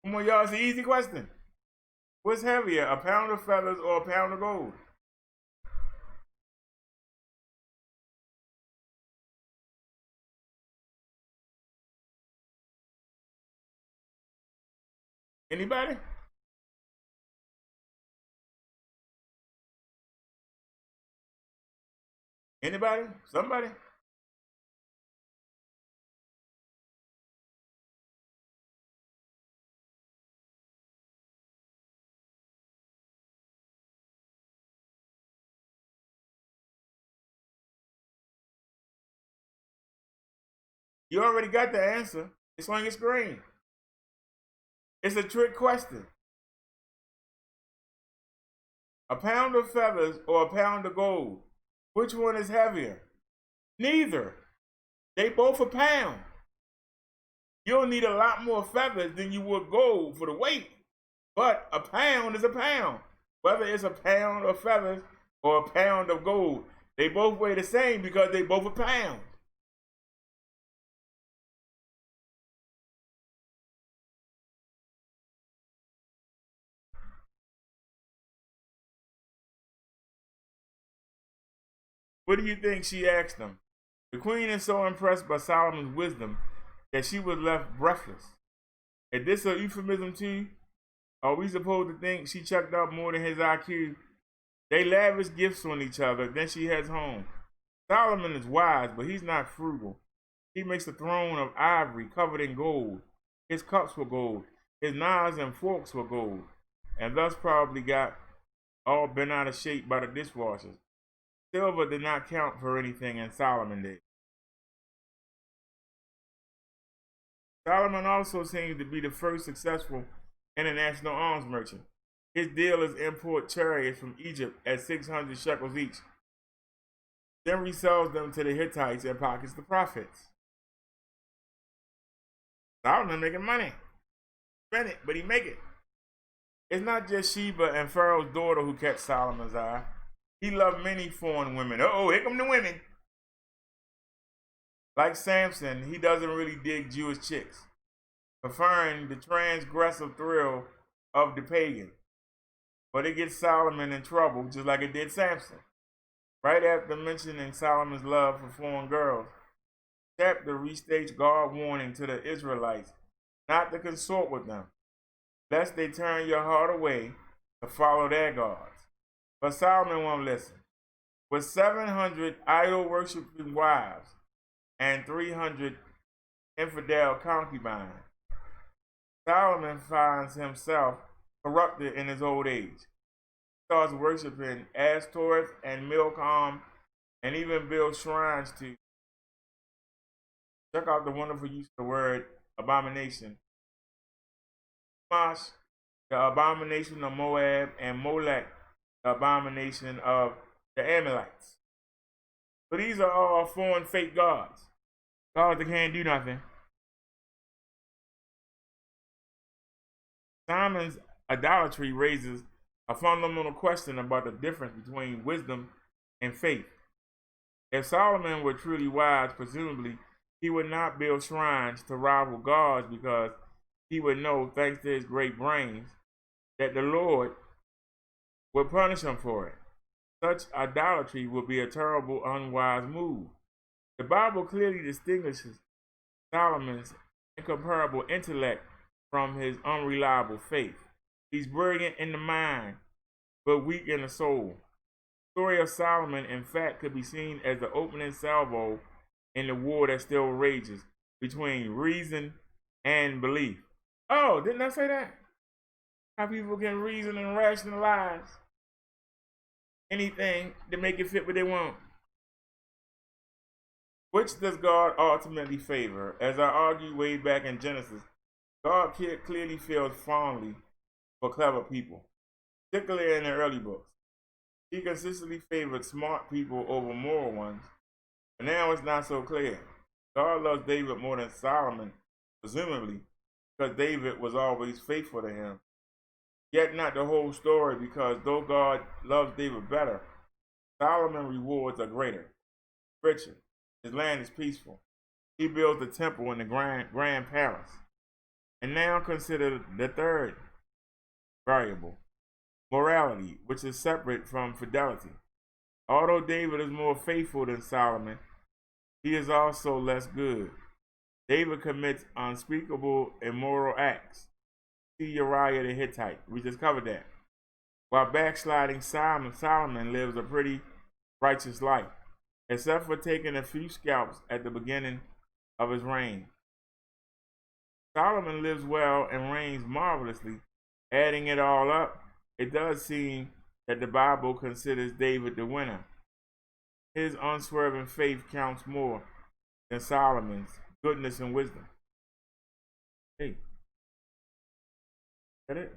Come on, y'all, it's an easy question. What's heavier, a pound of feathers or a pound of gold? Anybody? Anybody? Somebody? You already got the answer. It's on your screen. It's a trick question. A pound of feathers or a pound of gold? Which one is heavier? Neither. They both a pound. You'll need a lot more feathers than you would gold for the weight. But a pound is a pound. Whether it's a pound of feathers or a pound of gold, they both weigh the same because they both a pound. What do you think she asked them? The queen is so impressed by Solomon's wisdom that she was left breathless. Is this a euphemism too? Are we supposed to think she checked out more than his IQ? They lavish gifts on each other, then she heads home. Solomon is wise, but he's not frugal. He makes a throne of ivory covered in gold. His cups were gold. His knives and forks were gold, and thus probably got all bent out of shape by the dishwashers. Silver did not count for anything, and Solomon did. Solomon also seems to be the first successful international arms merchant. His dealers import chariots from Egypt at 600 shekels each, then resells them to the Hittites and pockets the profits. Solomon making money. Spend it, but he make it. It's not just Sheba and Pharaoh's daughter who catch Solomon's eye. He loved many foreign women. Uh-oh, here come the women. Like Samson, he doesn't really dig Jewish chicks, preferring the transgressive thrill of the pagan. But it gets Solomon in trouble, just like it did Samson. Right after mentioning Solomon's love for foreign girls, the chapter restates God's warning to the Israelites not to consort with them, lest they turn your heart away to follow their gods. But Solomon won't listen. With 700 idol-worshiping wives and 300 infidel concubines, Solomon finds himself corrupted in his old age. He starts worshiping Ashtoreth and Milcom, and even builds shrines to. Check out the wonderful use of the word abomination. Mosh, the abomination of Moab, and Molech, the abomination of the Amalekites. But these are all foreign fake gods. Gods that can't do nothing. Solomon's idolatry raises a fundamental question about the difference between wisdom and faith. If Solomon were truly wise, presumably he would not build shrines to rival gods because he would know, thanks to his great brains, that the Lord would punish him for it. Such idolatry would be a terrible, unwise move. The Bible clearly distinguishes Solomon's incomparable intellect from his unreliable faith. He's brilliant in the mind, but weak in the soul. The story of Solomon, in fact, could be seen as the opening salvo in the war that still rages between reason and belief. Oh, didn't I say that? How people can reason and rationalize anything to make it fit what they want. Which does God ultimately favor? As I argued way back in Genesis, God clearly feels fondly for clever people, particularly in the early books. He consistently favored smart people over moral ones, but now it's not so clear. God loves David more than Solomon, presumably, because David was always faithful to him. Yet not the whole story, because though God loves David better, Solomon's rewards are greater, richer. His land is peaceful. He builds the temple in the grand palace. And now consider the third variable. morality, which is separate from fidelity. Although David is more faithful than Solomon, he is also less good. David commits unspeakable immoral acts. See Uriah the Hittite. We just covered that. While backsliding Solomon lives a pretty righteous life, except for taking a few scalps at the beginning of his reign. Solomon lives well and reigns marvelously. Adding it all up, it does seem that the Bible considers David the winner. His unswerving faith counts more than Solomon's goodness and wisdom. Hey, is that it?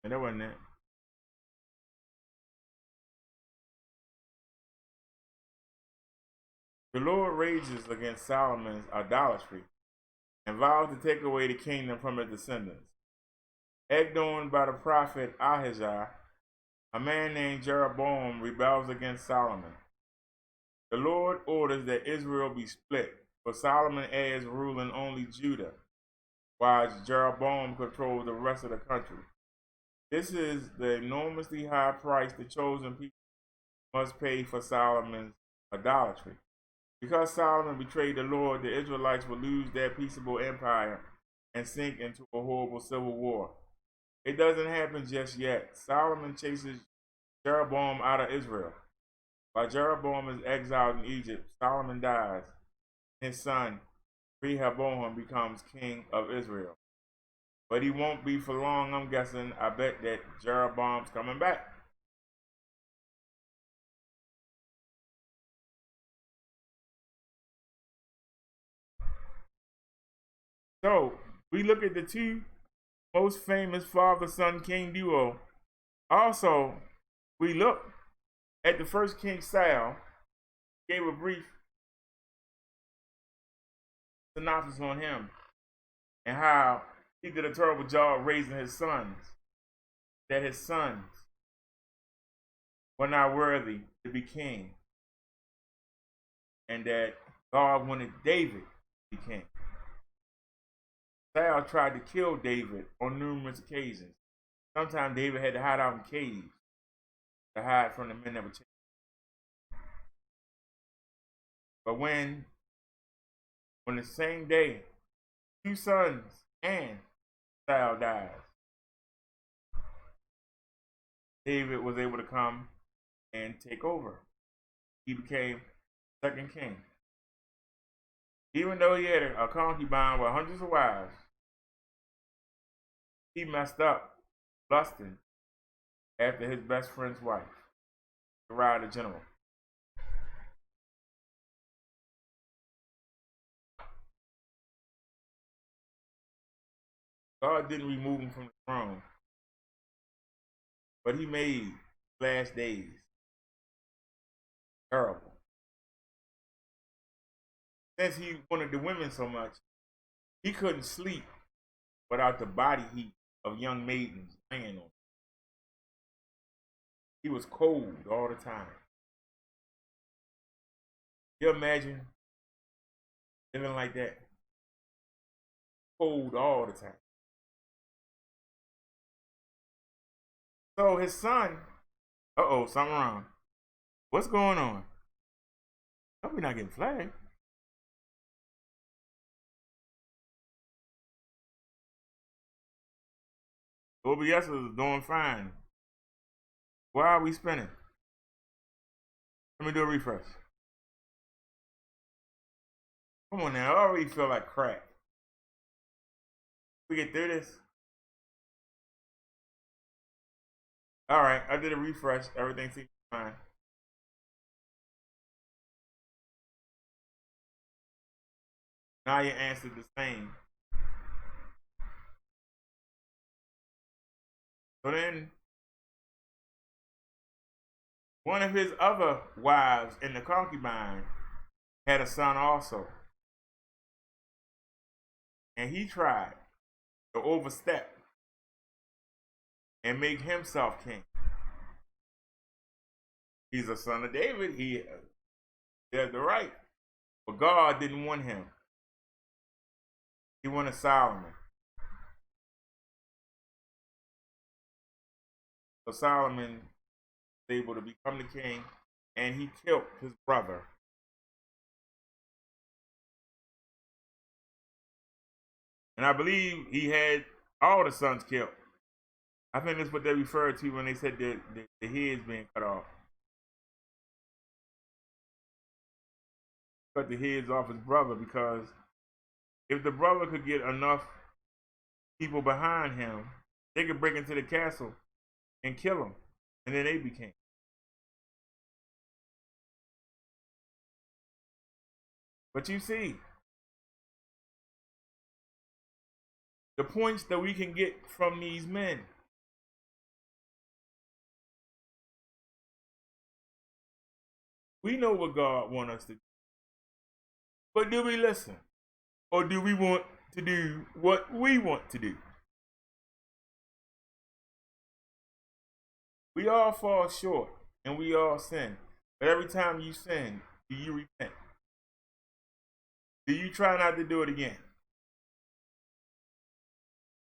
And that wasn't it. The Lord rages against Solomon's idolatry and vows to take away the kingdom from his descendants. Egged on by the prophet Ahijah, a man named Jeroboam rebels against Solomon. The Lord orders that Israel be split, for Solomon heirs ruling only Judah, while Jeroboam controls the rest of the country. This is the enormously high price the chosen people must pay for Solomon's idolatry. Because Solomon betrayed the Lord, the Israelites will lose their peaceable empire and sink into a horrible civil war. It doesn't happen just yet. Solomon chases Jeroboam out of Israel. While Jeroboam is exiled in Egypt, Solomon dies. His son, Rehoboam, becomes king of Israel. But he won't be for long, I'm guessing. I bet that Jeroboam's coming back. So, we look at the two most famous father-son king duo. Also, we look at the first King Saul, gave a brief synopsis on him and how he did a terrible job raising his sons, that his sons were not worthy to be king, and that God wanted David to be king. Saul tried to kill David on numerous occasions. Sometimes David had to hide out in caves to hide from the men that were chasing him. But when on the same day, two sons and Saul dies, David was able to come and take over. He became second king. Even though he had a concubine with hundreds of wives, he messed up lusting after his best friend's wife, Theyre the general. God didn't remove him from the throne, but he made last days terrible. Since he wanted the women so much, he couldn't sleep without the body heat of young maidens laying on him. He was cold all the time. You imagine living like that? Cold all the time. So his son, something wrong. What's going on? Hope we're not getting flagged. OBS is doing fine. Why are we spinning? Let me do a refresh. Come on now, I already feel like crap. We get through this. All right, I did a refresh. Everything seems fine. Now you answered the same. So then, one of his other wives in the concubine had a son also. And he tried to overstep and make himself king. He's a son of David. He has the right. But God didn't want him. He wanted Solomon. So Solomon was able to become the king, and he killed his brother. And I believe he had all the sons killed. I think that's what they referred to when they said the heads being cut off. Cut the heads off his brother, because if the brother could get enough people behind him, they could break into the castle and kill him, and then they became. But you see, the points that we can get from these men. We know what God wants us to do. But do we listen? Or do we want to do what we want to do? We all fall short and we all sin. But every time you sin, do you repent? Do you try not to do it again?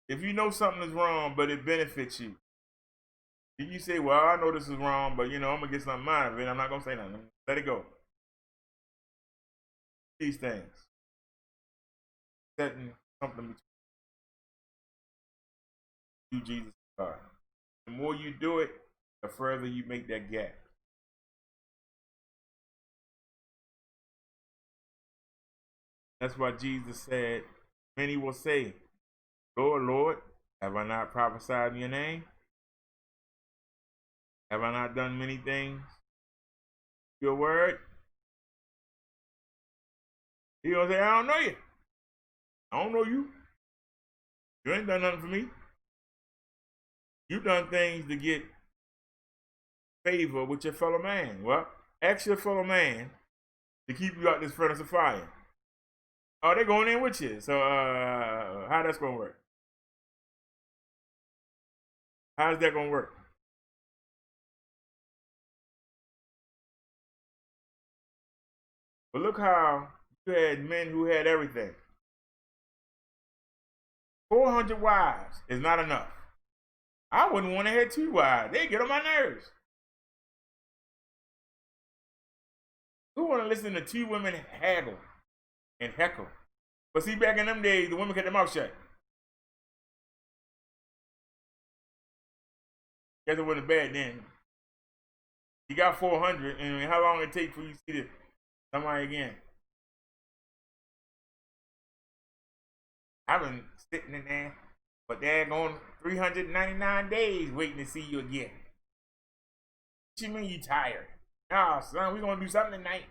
If you know something is wrong, but it benefits you, do you say, well, I know this is wrong, but I'm going to get something out of it. I'm not going to say nothing. Let it go. These things. Setting something between you, Jesus, and God. The more you do it, the further you make that gap. That's why Jesus said, many will say, Lord, Lord, have I not prophesied in your name? Have I not done many things? Your word? He gonna say, I don't know you. I don't know you. You ain't done nothing for me. You've done things to get favor with your fellow man. Well, ask your fellow man to keep you out this furnace of fire. Oh, they're going in with you. So how that's gonna work? How's that gonna work? But look how you had men who had everything. 400 wives is not enough. I wouldn't want to have 2 wives. They get on my nerves. Who want to listen to 2 women haggle and heckle? But see, back in them days, the women kept their mouth shut. Guess it wasn't bad then. You got 400, and how long it take for you to see somebody again? I've been sitting in there, but they're going 399 days waiting to see you again. What you mean you tired? Nah, son, we gonna do something tonight.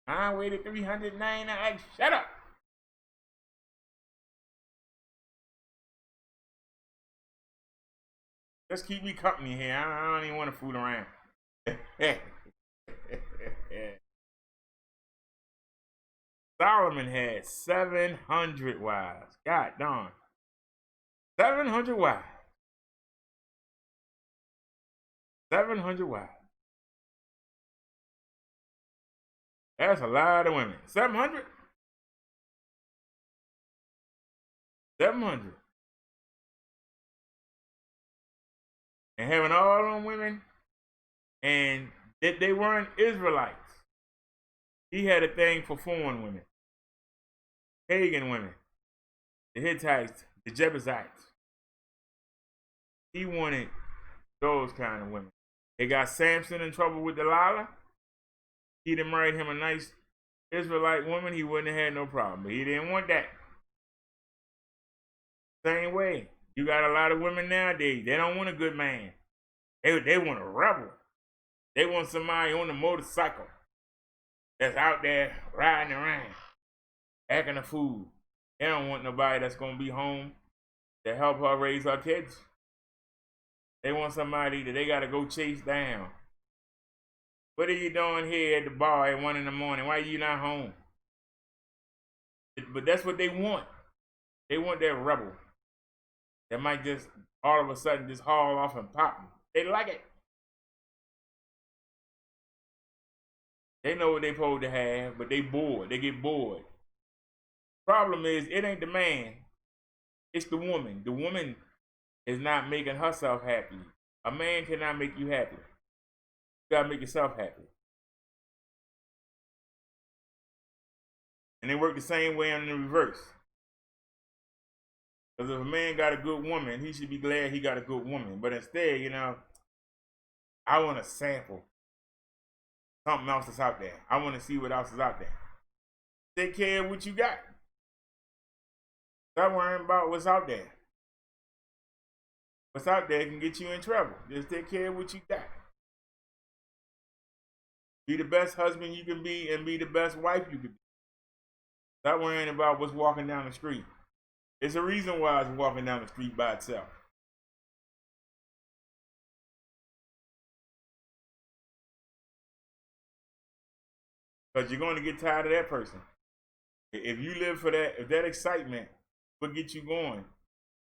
I waited 399. Shut up. Just keep me company here. I don't even want to fool around. Solomon had 700 wives. God darn. 700 wives. 700 wives. That's a lot of women. 700? 700. And having all them women, and that they weren't Israelites. He had a thing for foreign women, pagan women, the Hittites, the Jebusites. He wanted those kind of women. They got Samson in trouble with Delilah. He'd have married him a nice Israelite woman, he wouldn't have had no problem. But he didn't want that. Same way. You got a lot of women nowadays. They don't want a good man. They want a rebel. They want somebody on a motorcycle that's out there riding around, acting a fool. They don't want nobody that's going to be home to help her raise her kids. They want somebody that they got to go chase down. What are you doing here at the bar at 1 in the morning? Why are you not home? But that's what they want. They want that rebel that might just all of a sudden just haul off and pop them. They like it. They know what they supposed to have, but they bored. They get bored. Problem is, it ain't the man, it's the woman. The woman is not making herself happy. A man cannot make you happy. You gotta make yourself happy. And they work the same way in the reverse. Because if a man got a good woman, he should be glad he got a good woman. But instead, I want to sample something else that's out there. I want to see what else is out there. Take care of what you got. Stop worrying about what's out there. What's out there can get you in trouble. Just take care of what you got. Be the best husband you can be and be the best wife you can be. Stop worrying about what's walking down the street. It's a reason why it's walking down the street by itself. Because you're going to get tired of that person. If you live for that, if that excitement will get you going,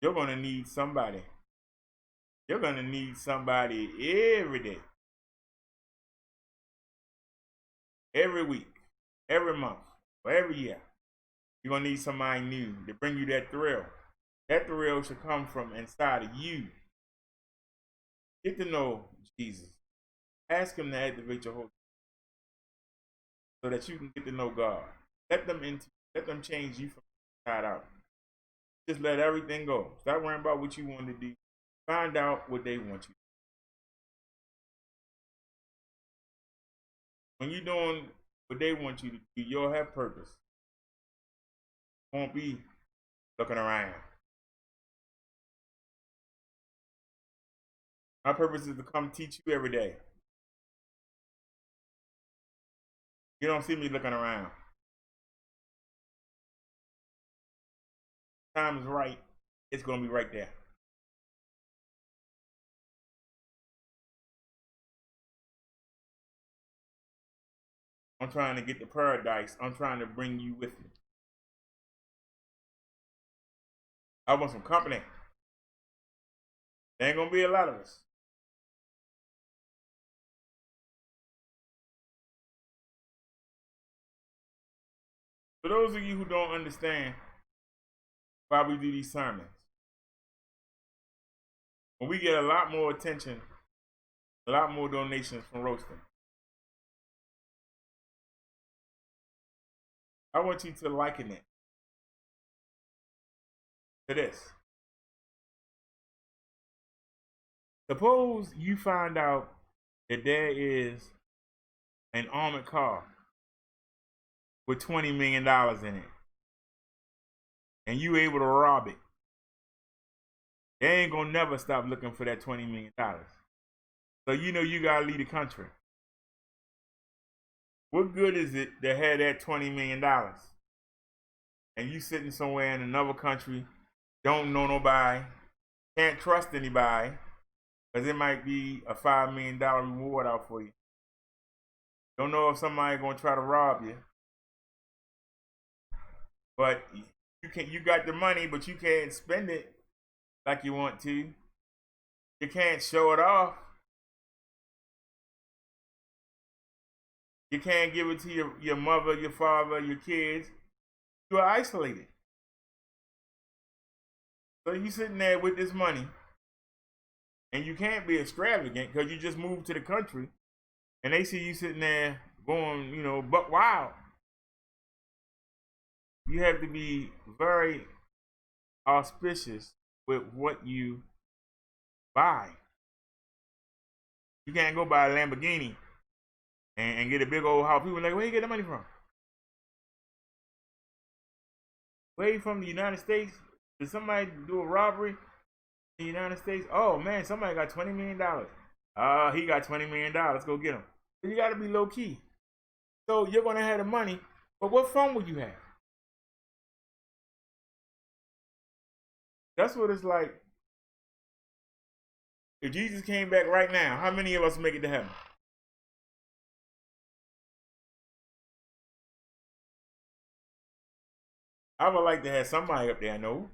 you're going to need somebody. You're going to need somebody every day. Every week. Every month. Or every year. You're going to need somebody new to bring you that thrill. That thrill should come from inside of you. Get to know Jesus. Ask him to activate your whole so that you can get to know God. Let them change you from inside out. Just let everything go. Stop worrying about what you want to do. Find out what they want you to do. When you're doing what they want you to do, you'll have purpose. Won't be looking around. My purpose is to come teach you every day. You don't see me looking around. Time is right. It's going to be right there. I'm trying to get to paradise. I'm trying to bring you with me. I want some company. There ain't going to be a lot of us. For those of you who don't understand why we do these sermons, when we get a lot more attention, a lot more donations from roasting, I want you to liken it to this. Suppose you find out that there is an armored car with $20 million in it, and you able to rob it. They ain't gonna never stop looking for that $20 million. So you gotta leave the country. What good is it to have that $20 million and you sitting somewhere in another country, don't know nobody, can't trust anybody, because it might be a $5 million reward out for you. Don't know if somebody gonna try to rob you. But you got the money, but you can't spend it like you want to. You can't show it off. You can't give it to your mother, your father, your kids. You are isolated. So you sitting there with this money, and you can't be extravagant because you just moved to the country, and they see you sitting there going, buck wild. You have to be very auspicious with what you buy. You can't go buy a Lamborghini and get a big old house. People are like, where you get the money from? Where you from? The United States? Did somebody do a robbery in the United States? Oh man, somebody got $20 million. He got $20 million. Let's go get him. You got to be low key. So you're gonna have the money, but what fun will you have? That's what it's like. If Jesus came back right now, how many of us make it to heaven? I would like to have somebody up there I know.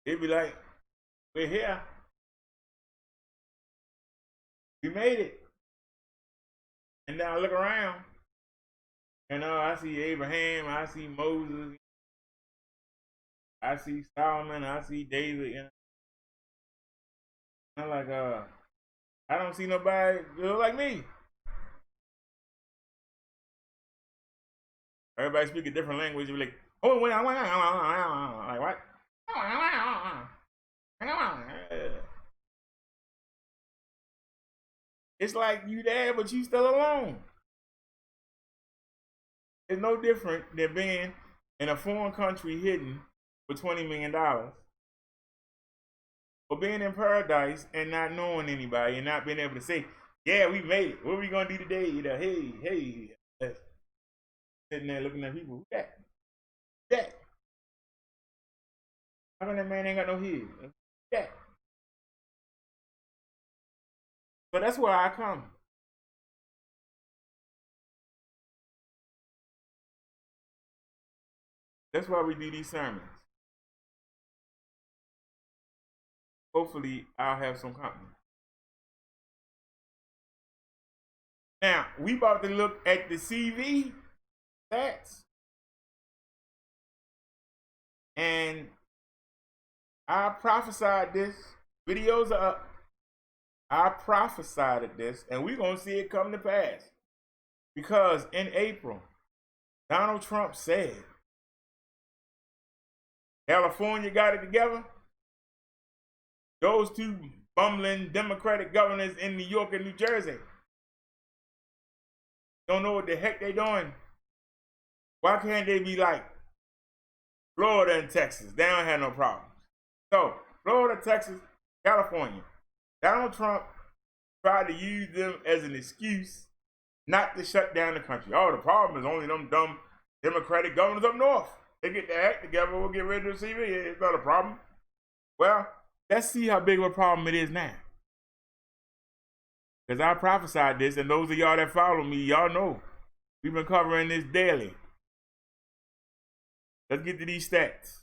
They'd be like, we're here. We made it. And now look around. You know, I see Abraham, I see Moses, I see Solomon, I see David. You know, I'm like, I don't see nobody look like me. Everybody speak a different language. You're like, oh, wait, like what? It's like you there, but you still alone. It's no different than being in a foreign country hidden for $20 million. Or being in paradise and not knowing anybody and not being able to say, yeah, we made it. What are we going to do today? You know, hey. Sitting there looking at people. Who that? Who that? How come that man ain't got no head? Who that? So that's where I come. That's why we do these sermons. Hopefully, I'll have some company. Now, we about to look at the CV stats. And I prophesied this. Videos are up. I prophesied this, and we're going to see it come to pass. Because in April, Donald Trump said, California got it together. Those two bumbling Democratic governors in New York and New Jersey don't know what the heck they're doing. Why can't they be like Florida and Texas? They don't have no problems. So, Florida, Texas, California. Donald Trump tried to use them as an excuse not to shut down the country. Oh, the problem is only them dumb Democratic governors up north. They get their act together, we'll get rid of the CV. It's not a problem. Well, let's see how big of a problem it is now. Because I prophesied this, and those of y'all that follow me, y'all know. We've been covering this daily. Let's get to these stats.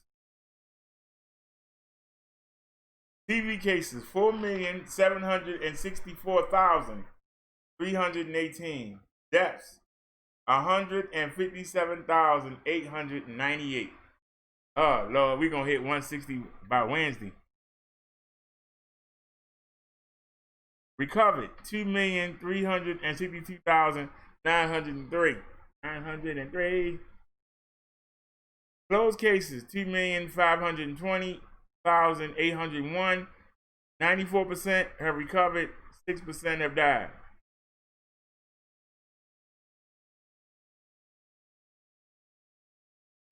TV cases, 4,764,318. Deaths, 157,898. Oh, Lord, we're going to hit 160 by Wednesday. Recovered, 2,362,903. 903. Closed cases, 2,520,801. 94% have recovered, 6% have died.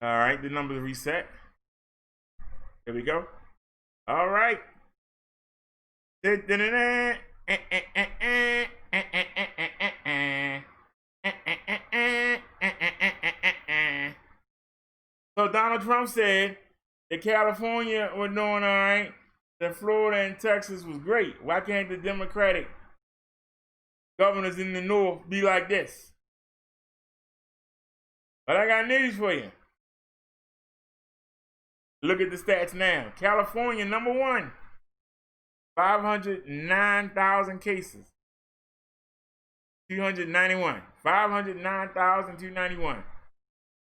All right, the numbers reset. Here we go. All right. So Donald Trump said that California was doing all right, that Florida and Texas was great. Why can't the Democratic governors in the north be like this? But I got news for you. Look at the stats now. California, number one. 509,000 cases. 291. 509,291.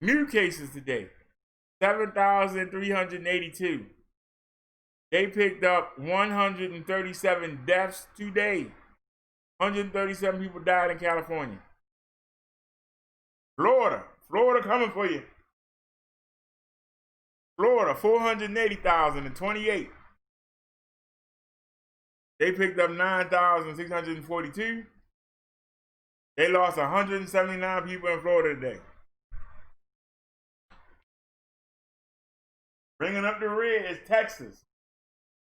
New cases today. 7,382. They picked up 137 deaths today. 137 people died in California. Florida coming for you. Florida, 480,028. They picked up 9,642. They lost 179 people in Florida today. Bringing up the rear is Texas.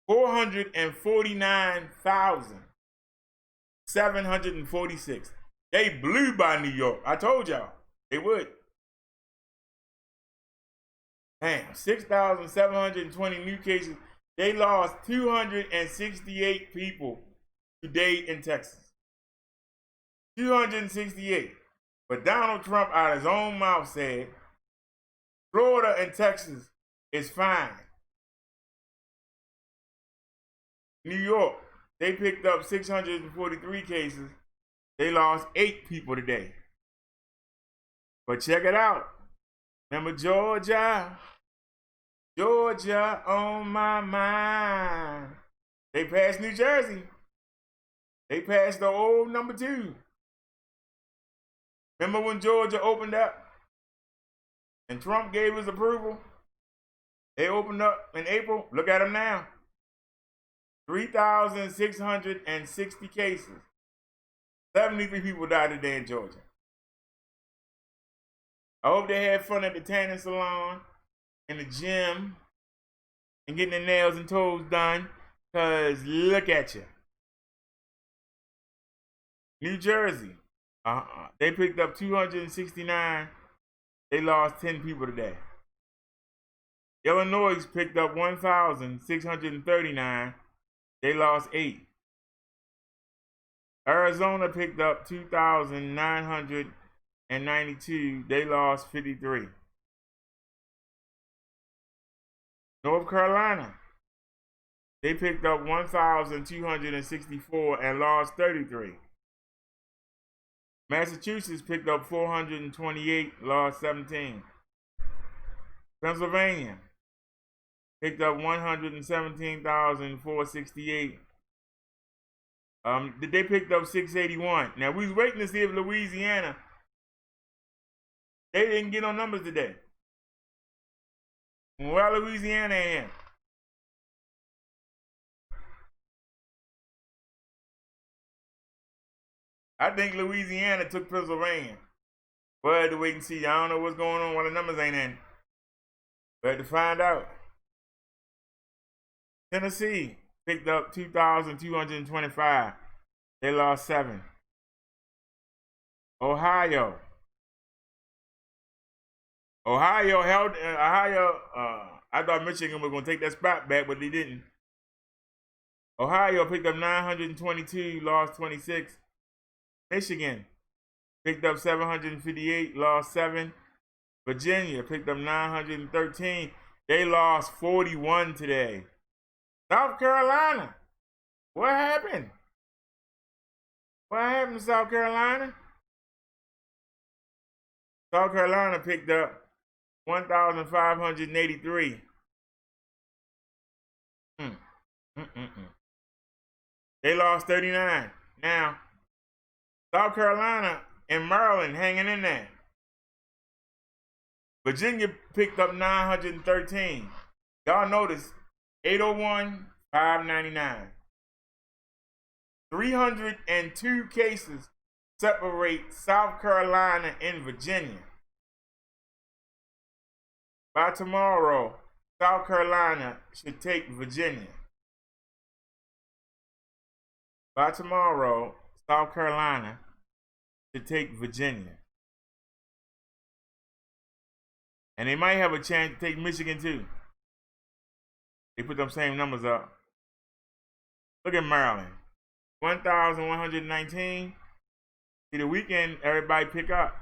449,746. They blew by New York. I told y'all they would. Damn, 6,720 new cases. They lost 268 people today in Texas. 268. But Donald Trump, out of his own mouth, said Florida and Texas is fine. New York, they picked up 643 cases. They lost 8 people today. But check it out. Remember Georgia? Georgia on my mind. They passed New Jersey. They passed the old number 2. Remember when Georgia opened up and Trump gave his approval? They opened up in April. Look at them now. 3,660 cases. 73 people died today in Georgia. I hope they had fun at the tanning salon, in the gym, and getting their nails and toes done, because look at you. New Jersey, they picked up 269. They lost 10 people today. Illinois picked up 1,639. They lost 8. Arizona picked up 2,992. They lost 53. North Carolina, they picked up 1,264 and lost 33. Massachusetts picked up 428, lost 17. Pennsylvania picked up 117,468. They picked up 681. Now, we was waiting to see if Louisiana, they didn't get no numbers today. Where Louisiana in? I think Louisiana took Pennsylvania. We'll have to wait and see. I don't know what's going on while the numbers ain't in. We have to find out. Tennessee picked up 2,225. They lost 7. Ohio held. I thought Michigan was going to take that spot back, but they didn't. Ohio picked up 922, lost 26. Michigan picked up 758, lost 7. Virginia picked up 913. They lost 41 today. South Carolina, what happened? What happened to South Carolina? South Carolina picked up 1,583. They lost 39. Now, South Carolina and Maryland hanging in there. Virginia picked up 913. Y'all notice 801, 599. 302 cases separate South Carolina and Virginia. By tomorrow, South Carolina should take Virginia. By tomorrow, South Carolina should take Virginia. And they might have a chance to take Michigan too. They put them same numbers up. Look at Maryland. 1,119. See, the weekend, everybody pick up.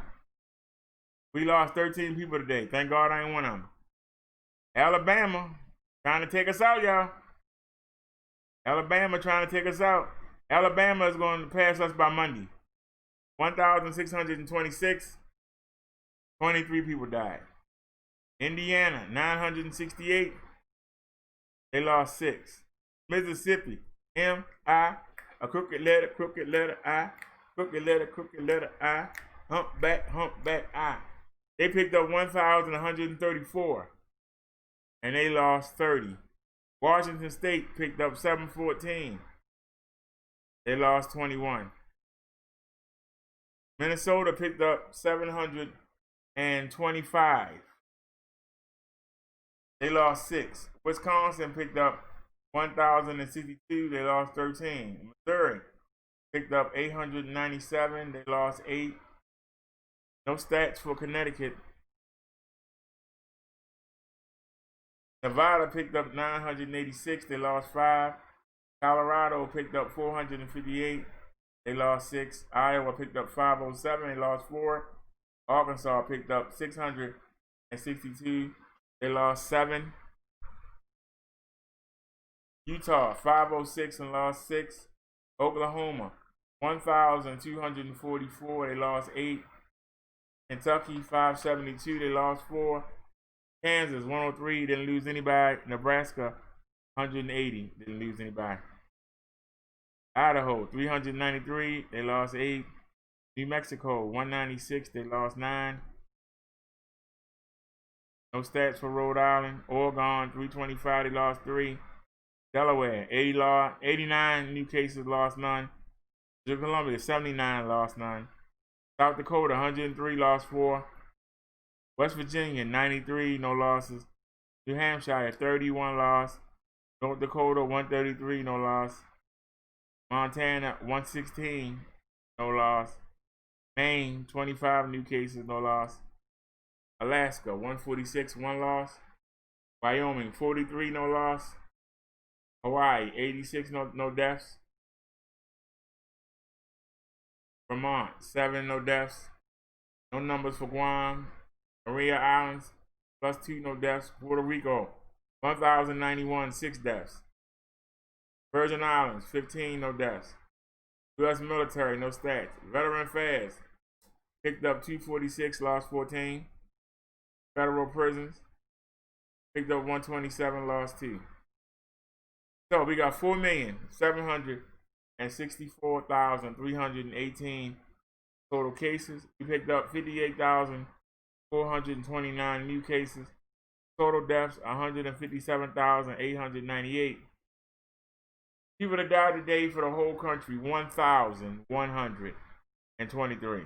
We lost 13 people today. Thank God I ain't one of them. Alabama trying to take us out, y'all. Alabama trying to take us out. Alabama is going to pass us by Monday. 1,626. 23 people died. Indiana, 968. They lost 6. Mississippi, M-I, a crooked letter, I, crooked letter, I, humpback, I. They picked up 1,134, and they lost 30. Washington State picked up 714. They lost 21. Minnesota picked up 725. They lost 6. Wisconsin picked up 1,062. They lost 13. Missouri picked up 897. They lost 8. No stats for Connecticut. Nevada picked up 986. They lost 5. Colorado picked up 458. They lost 6. Iowa picked up 507. They lost 4. Arkansas picked up 662. They lost 7. Utah 506 and lost 6. Oklahoma 1,244. They lost 8. Kentucky 572, they lost 4. Kansas 103, didn't lose anybody. Nebraska 180, didn't lose anybody. Idaho 393, they lost 8. New Mexico 196, they lost 9. No stats for Rhode Island. Oregon 325, they lost 3. Delaware 89 new cases, lost none. Columbia 79, lost none. South Dakota 103, lost 4. West Virginia 93, no losses. New Hampshire 31 loss. North Dakota 133, no loss. Montana 116, no loss. Maine 25 new cases, no loss. Alaska 146, 1 loss. Wyoming 43, no loss. Hawaii 86, no deaths. Vermont 7, no deaths. No numbers for Guam. Maria Islands +2, no deaths. Puerto Rico 1,091, 6 deaths. Virgin Islands 15, no deaths. U.S. military, no stats. Veteran Affairs picked up 246, lost 14. Federal prisons picked up 127, lost 2. So we got 4,764,318 total cases. We picked up 58,429 new cases. Total deaths 157,898. People that died today for the whole country 1,123.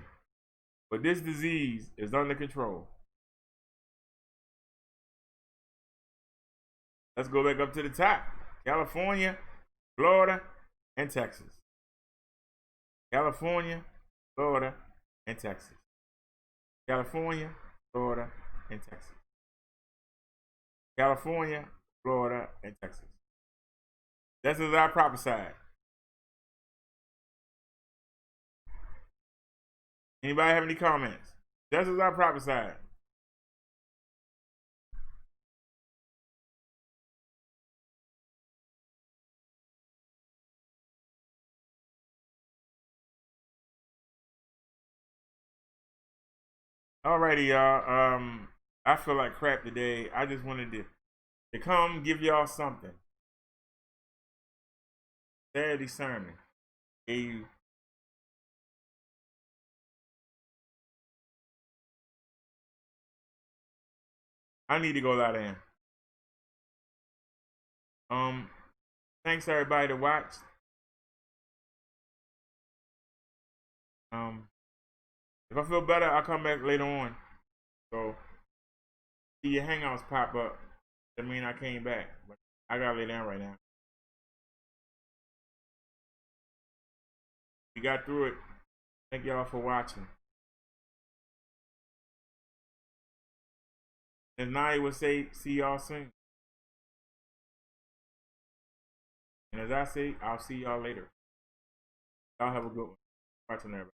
But this disease is under control. Let's go back up to the top. California, Florida, and Texas. California, Florida, and Texas. California, Florida, and Texas. California, Florida, and Texas. That's as I prophesied. Anybody have any comments? That's as I prophesied. Alrighty, y'all. I feel like crap today. I just wanted to come give y'all something. Saturday sermon. I need to go lie down. Thanks everybody to watch. If I feel better, I'll come back later on. So see your hangouts pop up. That mean I came back. But I gotta lay down right now. We got through it. Thank y'all for watching. As Naya would say, see y'all soon. And as I say, I'll see y'all later. Y'all have a good one. Watching everybody.